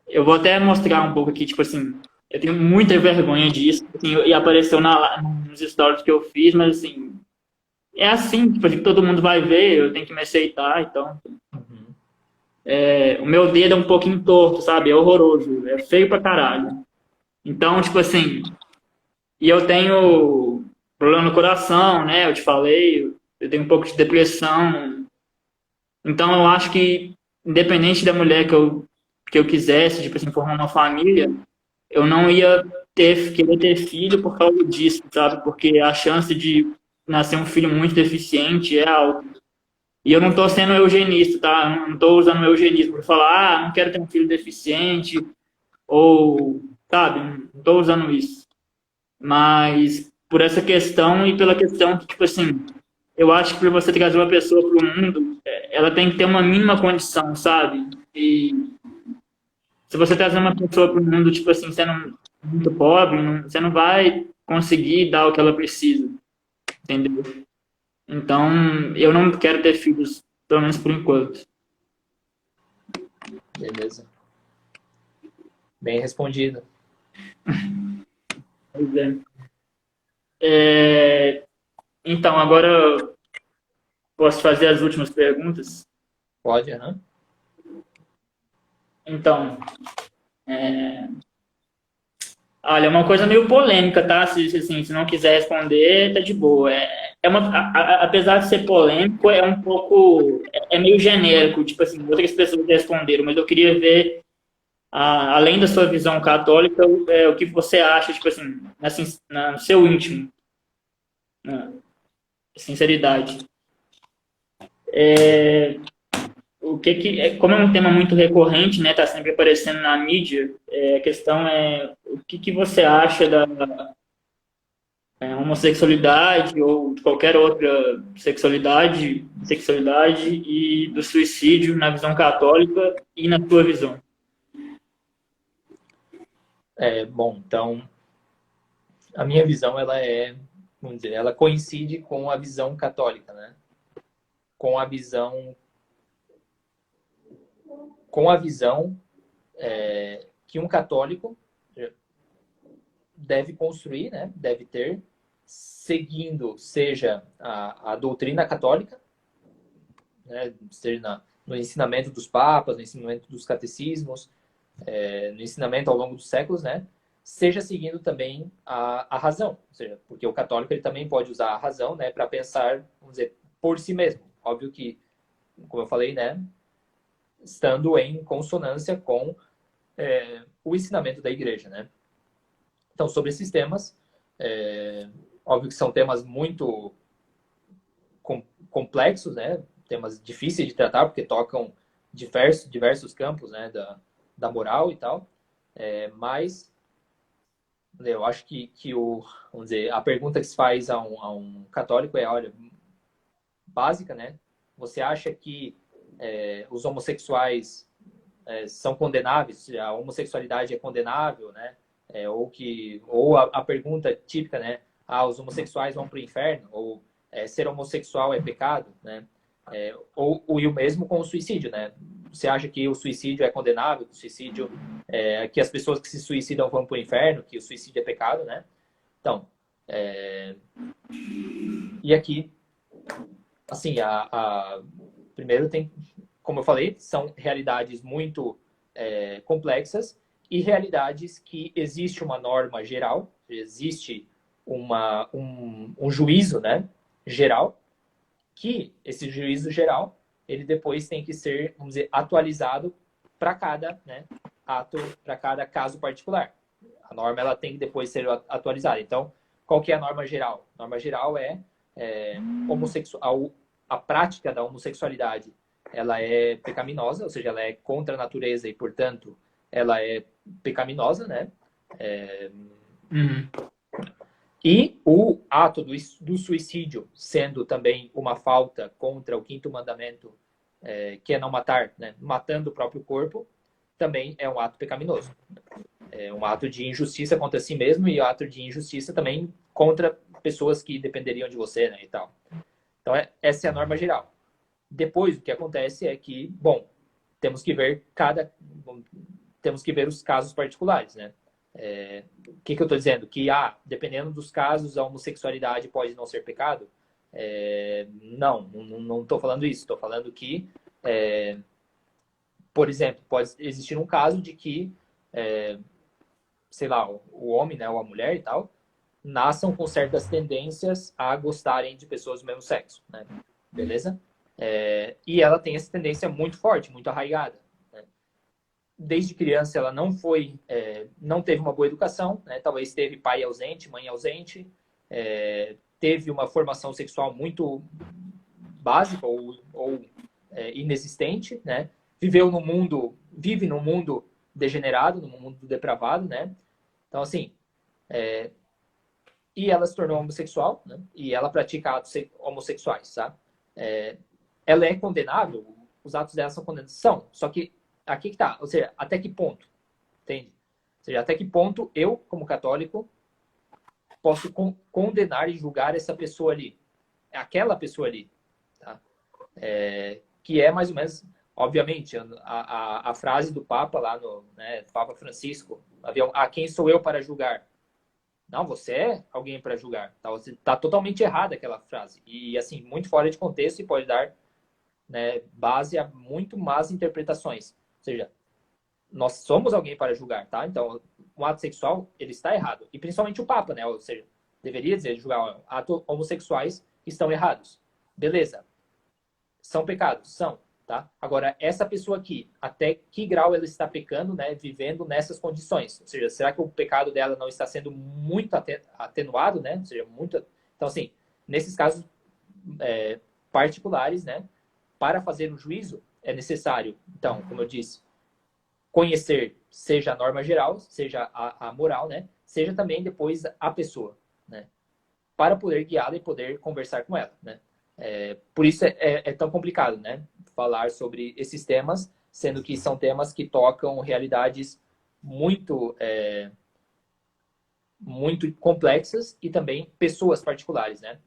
Eu vou até mostrar um pouco aqui, tipo assim, eu tenho muita vergonha disso, assim, e apareceu nos stories que eu fiz, mas assim, é assim, tipo assim, todo mundo vai ver, eu tenho que me aceitar, então. Uhum. O meu dedo é um pouquinho torto, sabe? É horroroso, é feio pra caralho. Então, tipo assim, e eu tenho problema no coração, né? Eu te falei, eu tenho um pouco de depressão. Então, eu acho que, independente da mulher que eu quisesse, tipo assim, formar uma família, eu não ia querer ter filho por causa disso, sabe? Porque a chance de nascer um filho muito deficiente é alta. E eu não estou sendo eugenista, tá? Eu não estou usando o eugenismo para falar, não quero ter um filho deficiente, ou, sabe, não tô usando isso. Mas por essa questão e pela questão que, tipo assim, eu acho que para você trazer uma pessoa para o mundo, ela tem que ter uma mínima condição, sabe? E se você trazer uma pessoa para o mundo, tipo assim, sendo muito pobre, você não vai conseguir dar o que ela precisa, entendeu? Então, eu não quero ter filhos, pelo menos por enquanto. Beleza. Bem respondido. Pois é. Então, agora eu posso fazer as últimas perguntas? Pode, aham. Então, olha, é uma coisa meio polêmica, tá? Se não quiser responder, tá de boa. Apesar de ser polêmico, é um pouco, é meio genérico, tipo assim, outras pessoas responderam, mas eu queria ver, além da sua visão católica, o que você acha, tipo assim, no seu íntimo, na sinceridade. Como é um tema muito recorrente, né, tá sempre aparecendo na mídia, a questão é o que você acha da homossexualidade ou de qualquer outra sexualidade e do suicídio na visão católica e na sua visão. Bom, então, a minha visão, vamos dizer, ela coincide com a visão católica, né? Com a visão que um católico deve construir, né? Deve ter, seguindo, seja a doutrina católica, né? Seja no ensinamento dos papas, no ensinamento dos catecismos, no ensinamento ao longo dos séculos, né? Seja seguindo também a razão, ou seja, porque o católico ele também pode usar a razão, né, para pensar, vamos dizer, por si mesmo. Óbvio que, como eu falei, né, estando em consonância com o ensinamento da igreja, né? Então, sobre esses temas, óbvio que são temas muito complexos, né? Temas difíceis de tratar, porque tocam diversos campos, né? Da moral e tal. Mas eu acho que vamos dizer, a pergunta que se faz a um católico é, olha, básica, né? Você acha que os homossexuais são condenáveis? A homossexualidade é condenável, né? Ou a pergunta típica, né? Os homossexuais vão para o inferno? Ou ser homossexual é pecado, né? Ou o mesmo com o suicídio, né? Você acha que o suicídio é condenável? Que o suicídio, que as pessoas que se suicidam vão para o inferno? Que o suicídio é pecado, né? Então, e aqui, assim, primeiro tem, como eu falei, são realidades muito complexas e realidades que existe uma norma geral, existe um juízo, né, geral, que esse juízo geral, ele depois tem que ser, vamos dizer, atualizado para cada, né, ato, para cada caso particular. A norma ela tem que depois ser atualizada. Então, qual que é a norma geral? A norma geral homossexual, a prática da homossexualidade ela é pecaminosa, ou seja, ela é contra a natureza e, portanto, ela é pecaminosa, né? E o ato do suicídio, sendo também uma falta contra o quinto mandamento, que é não matar, né? Matando o próprio corpo, também é um ato pecaminoso. É um ato de injustiça contra si mesmo e um ato de injustiça também contra pessoas que dependeriam de você, né, e tal. Então, essa é a norma geral. Depois, o que acontece é que, bom, temos que ver os casos particulares, né? O que eu estou dizendo? Que, dependendo dos casos, a homossexualidade pode não ser pecado? Não estou falando isso. Estou falando que, por exemplo, pode existir um caso de que, sei lá, o homem, né, ou a mulher e tal, nasçam com certas tendências a gostarem de pessoas do mesmo sexo, né? Beleza? E ela tem essa tendência muito forte, muito arraigada. Né? Desde criança ela não teve uma boa educação, né? Talvez teve pai ausente, mãe ausente, teve uma formação sexual muito básica ou inexistente, né? Vive no mundo degenerado, num mundo depravado, né? Então, assim, e ela se tornou homossexual, né? E ela pratica atos homossexuais, tá? Ela é condenável, os atos dela são condenáveis, só que aqui que tá, ou seja, até que ponto, entende? Ou seja, até que ponto eu, como católico, posso condenar e julgar essa pessoa ali, aquela pessoa ali, tá? Que é mais ou menos, obviamente, a frase do Papa lá no, né, Papa Francisco, quem sou eu para julgar? Não, você é alguém para julgar. Tá? Você tá totalmente errada aquela frase. E, assim, muito fora de contexto e pode dar, né, base a muito más interpretações. Ou seja, nós somos alguém para julgar, tá? Então, o ato sexual, ele está errado. E principalmente o Papa, né? Ou seja, deveria dizer, julgar atos homossexuais estão errados. Beleza. São pecados? São. Tá? Agora, essa pessoa aqui, até que grau ela está pecando, né, vivendo nessas condições? Ou seja, será que o pecado dela não está sendo muito atenuado, né? Ou seja, muito... Então, assim, nesses casos particulares, né, para fazer um juízo, é necessário, então, como eu disse, conhecer, seja a norma geral, seja a moral, né, seja também depois a pessoa, né, para poder guiá-la e poder conversar com ela, né. Por isso é tão complicado, né? Falar sobre esses temas, sendo que são temas que tocam realidades muito, muito complexas e também pessoas particulares, né?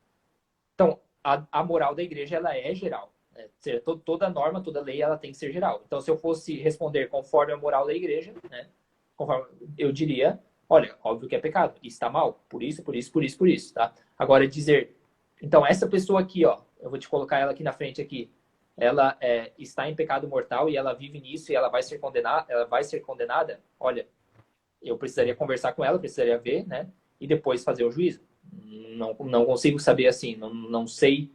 Então, a moral da igreja, ela é geral. Né? Ou seja, toda norma, toda lei, ela tem que ser geral. Então, se eu fosse responder conforme a moral da igreja, né? Conforme, eu diria, olha, óbvio que é pecado, e está mal, por isso, por isso, por isso, por isso, tá? Agora, dizer... Então, essa pessoa aqui, ó, eu vou te colocar ela aqui na frente aqui, ela está em pecado mortal e ela vive nisso e ela vai ser condenada, olha, eu precisaria conversar com ela, precisaria ver, né? E depois fazer o juízo. Não consigo saber assim, não sei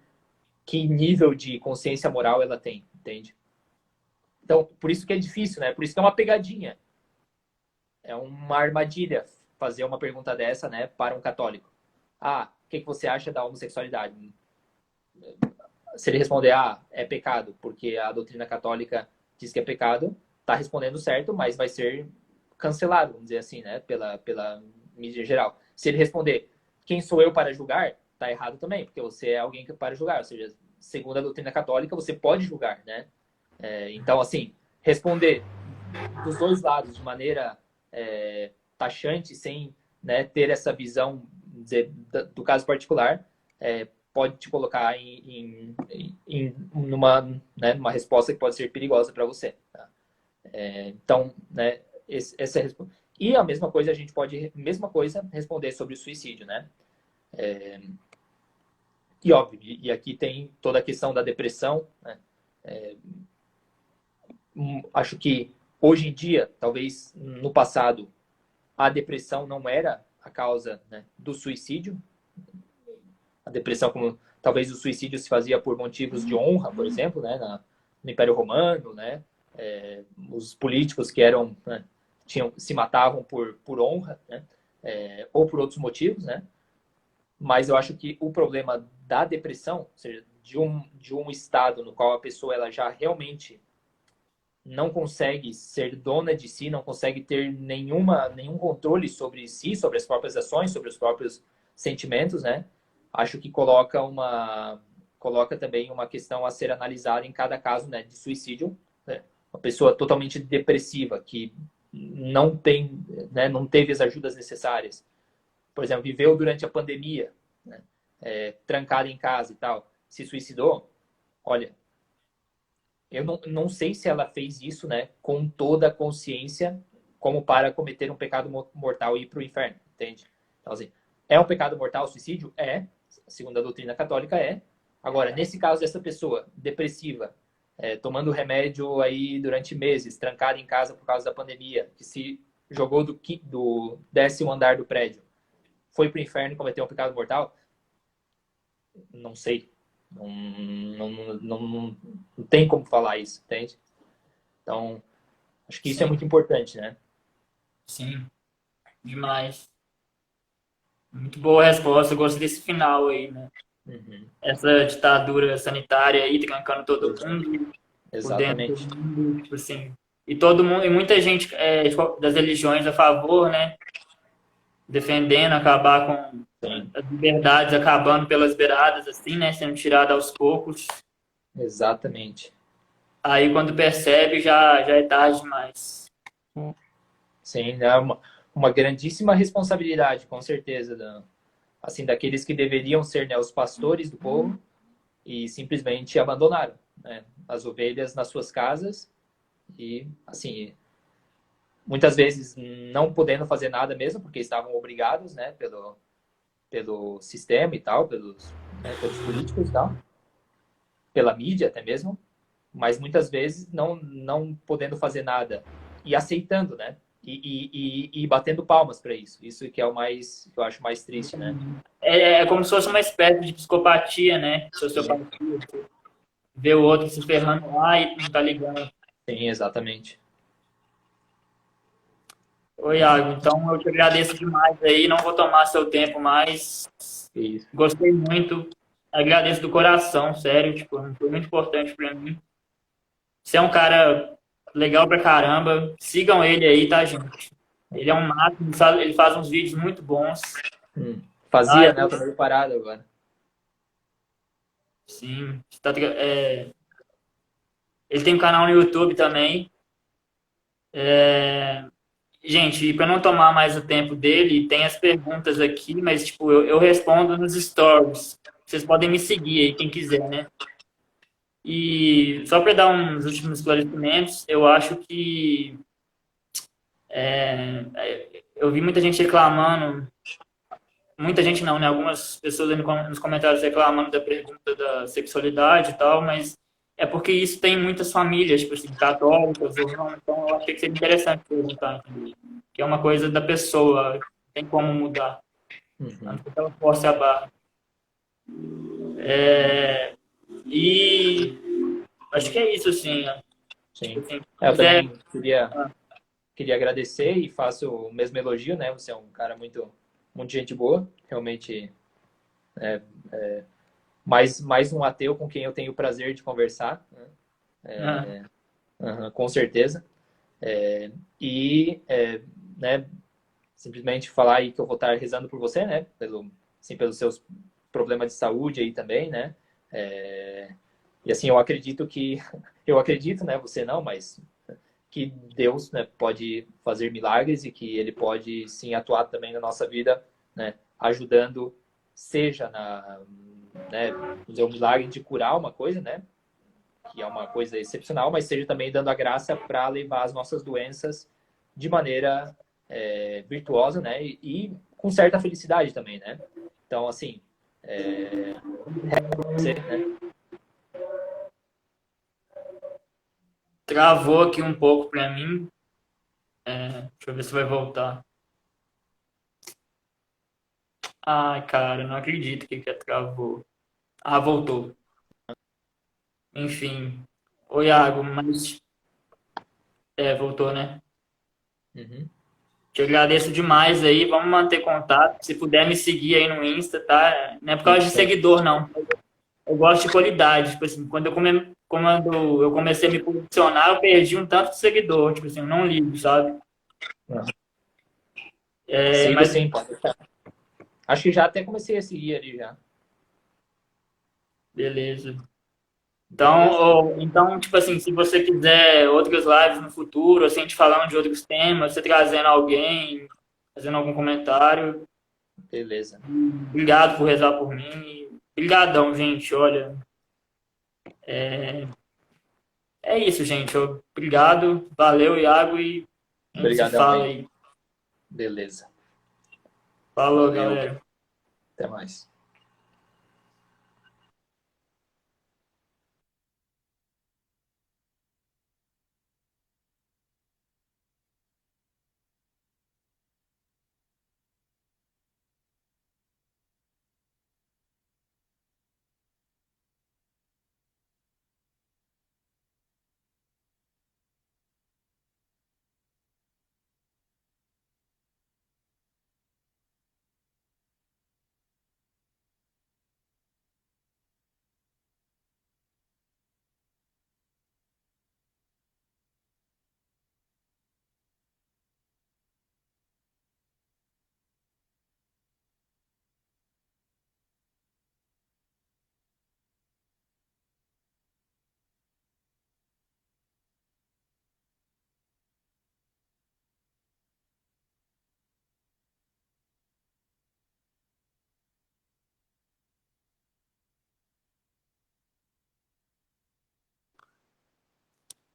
que nível de consciência moral ela tem, entende? Então, por isso que é difícil, né? Por isso que é uma pegadinha. É uma armadilha fazer uma pergunta dessa, né, para um católico. O que você acha da homossexualidade? Se ele responder, é pecado, porque a doutrina católica diz que é pecado, está respondendo certo, mas vai ser cancelado, vamos dizer assim, né, pela mídia geral. Se ele responder, quem sou eu para julgar? Está errado também, porque você é alguém para julgar, ou seja, segundo a doutrina católica, você pode julgar, né? Então, assim, responder dos dois lados de maneira taxante, sem, né, ter essa visão, dizer, do caso particular, pode te colocar numa resposta que pode ser perigosa para você. Tá? Então, né, essa é a resposta. E a mesma coisa, a gente pode, responder sobre o suicídio, né? E óbvio, e aqui tem toda a questão da depressão, né? Acho que hoje em dia, talvez no passado, a depressão não era a causa, né, do suicídio. A depressão, como talvez o suicídio se fazia por motivos de honra, por exemplo, né, no Império Romano, né, os políticos que eram, né, se matavam por honra, né, ou por outros motivos, né. Mas eu acho que o problema da depressão, ou seja, de um estado no qual a pessoa ela já realmente não consegue ser dona de si, não consegue ter nenhum controle sobre si, sobre as próprias ações, sobre os próprios sentimentos, né? Acho que coloca também uma questão a ser analisada em cada caso, né, de suicídio, né? Uma pessoa totalmente depressiva que não tem, né, não teve as ajudas necessárias, por exemplo, viveu durante a pandemia, né, trancada em casa e tal, se suicidou, olha, eu não sei se ela fez isso, né, com toda a consciência, como para cometer um pecado mortal e ir para o inferno, entende? Então, assim, é um pecado mortal o suicídio? Segundo a doutrina católica, é. Agora, nesse caso dessa pessoa depressiva, tomando remédio aí durante meses, trancada em casa por causa da pandemia, que se jogou do 10º andar do prédio, foi para o inferno e cometeu um pecado mortal? Não sei. Não tem como falar isso, entende? Então, acho que isso é muito importante, né? Sim, demais. Muito boa resposta, eu gosto desse final aí, né? Uhum. Essa ditadura sanitária aí trancando todo mundo, por dentro Exatamente. do mundo, tipo assim, E todo mundo, e muita gente das religiões a favor, né? Defendendo acabar com Sim, as liberdades, acabando pelas beiradas, assim, né? Sendo tirada aos poucos. exatamente. Aí quando percebe, já é tarde demais. Sim, é uma grandíssima responsabilidade, com certeza, assim, daqueles que deveriam ser, né, os pastores do povo e simplesmente abandonaram, né, as ovelhas nas suas casas e, assim, muitas vezes não podendo fazer nada mesmo, porque estavam obrigados, né, pelo sistema e tal, pelos políticos e tal, pela mídia até mesmo, mas muitas vezes não podendo fazer nada e aceitando, né? E batendo palmas para isso. Isso que é o mais, que eu acho mais triste, né? É como se fosse uma espécie de psicopatia, né? Sim, Sociopatia. Ver o outro se ferrando lá e não tá ligando. sim, exatamente. Oi, Iago. Então eu te agradeço demais aí. Não vou tomar seu tempo mais. Isso. Gostei muito. Agradeço do coração, sério. Tipo, foi muito importante pra mim. Você é um cara legal pra caramba. Sigam ele aí, tá, gente? Ele é um máximo, ele faz uns vídeos muito bons. Fazia, Tá? né? Eu tô meio parado agora. Sim. Ele tem um canal no YouTube também. Gente, para não tomar mais o tempo dele, tem as perguntas aqui, mas tipo, eu respondo nos stories. Vocês podem me seguir aí, quem quiser, né? E só para dar uns últimos esclarecimentos, eu acho que eu vi muita gente reclamando, muita gente não, né? Algumas pessoas aí nos comentários reclamando da pergunta da sexualidade e tal, mas é porque isso tem muitas famílias, tipo assim, católicas ou não, então eu achei que seria interessante perguntar, entendeu? Que é uma coisa da pessoa, tem como mudar. A não Uhum. ser que ela force a barra. É, e acho que é isso, assim. Né? Tipo Sim. assim, se É, eu quiser. também queria agradecer e faço o mesmo elogio, né? Você é um cara muito gente boa, realmente mais um ateu com quem eu tenho o prazer de conversar, né? Ah, Uhum, com certeza. E, né, simplesmente falar aí que eu vou estar rezando por você, né? Assim, pelos seus problemas de saúde aí também, né? É, e assim, eu acredito, né? Você não, mas que Deus, né, pode fazer milagres e que Ele pode sim atuar também na nossa vida, né? Ajudando, seja né, fazer um milagre de curar uma coisa, né? Que é uma coisa excepcional, mas seja também dando a graça para levar as nossas doenças de maneira virtuosa, né? E com certa felicidade também, né? Então, assim, você, né? travou aqui um pouco pra mim. Deixa eu ver se vai voltar. Ai, cara, não acredito que travou. Ah, voltou. Enfim. Oi, Iago, mas. Voltou, né? Uhum. Te agradeço demais aí. Vamos manter contato. Se puder me seguir aí no Insta, tá? Não é por causa de Isso, seguidor, não. Eu gosto de qualidade. Tipo assim, quando eu comecei a me posicionar, eu perdi um tanto de seguidor. Tipo assim, eu não ligo, sabe? sigo Mas sim, pode deixar. Acho que já até comecei a seguir ali já. beleza. Então, Beleza? tipo assim, se você quiser outras lives no futuro, assim, a gente falando de outros temas, você trazendo alguém, fazendo algum comentário, Beleza. obrigado por rezar por mim. Obrigadão, gente. Olha, é isso, gente. Obrigado, valeu, Iago, e a gente se Obrigadão fala aí. aí. Beleza. Falou, Valeu. galera. Até mais.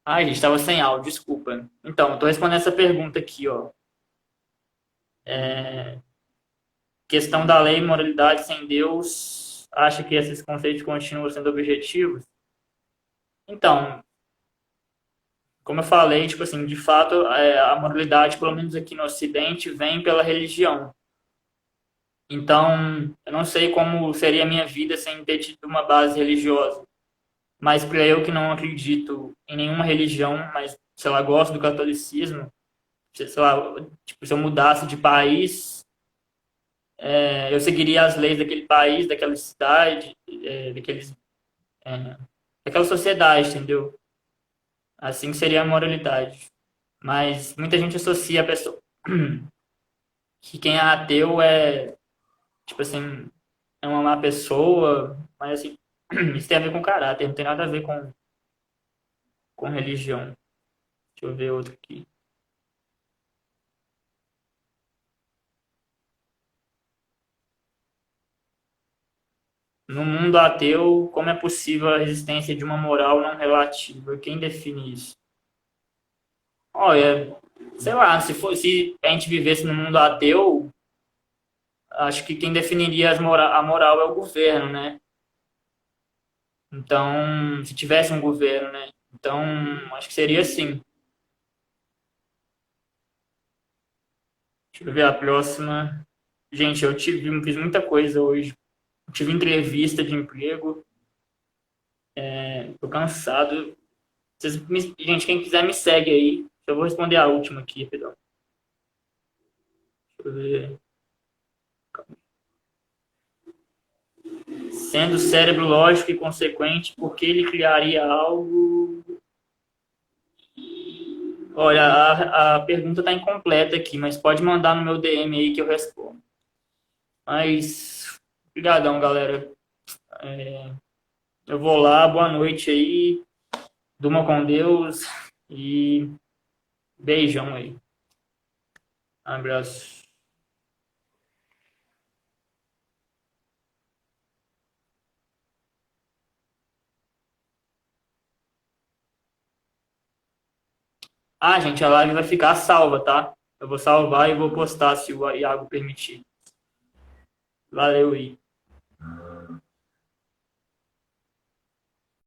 Ai, gente, estava sem áudio, desculpa. Então, estou respondendo essa pergunta aqui, ó. Questão da lei e moralidade sem Deus, acha que esses conceitos continuam sendo objetivos? Então, como eu falei, tipo assim, de fato, a moralidade, pelo menos aqui no Ocidente, vem pela religião. Então, eu não sei como seria a minha vida sem ter tido uma base religiosa. Mas para eu que não acredito em nenhuma religião, mas, sei lá, gosto do catolicismo, sei lá, tipo, se eu mudasse de país, eu seguiria as leis daquele país, daquela cidade, daquela sociedade, entendeu? Assim seria a moralidade. Mas muita gente associa a pessoa que quem é ateu é, tipo assim, é uma má pessoa, mas assim, isso tem a ver com caráter, não tem nada a ver com religião. Deixa eu ver outro aqui. No mundo ateu, como é possível a existência de uma moral não relativa? Quem define isso? Olha, sei lá, se a gente vivesse no mundo ateu, acho que quem definiria a moral é o governo, né? Então, se tivesse um governo, né? Então, acho que seria assim. Deixa eu ver a próxima. Gente, fiz muita coisa hoje. Eu tive entrevista de emprego, tô cansado. Gente, quem quiser me segue aí. Eu vou responder a última aqui, perdão. Deixa eu ver. Sendo cérebro lógico e consequente, por que ele criaria algo? Olha, a pergunta está incompleta aqui, mas pode mandar no meu DM aí que eu respondo. Mas, obrigadão, galera. Eu vou lá, boa noite aí, durma com Deus e beijão aí. Abraço. Ah, gente, a live vai ficar salva, tá? Eu vou salvar e vou postar se o Iago permitir. Valeu aí.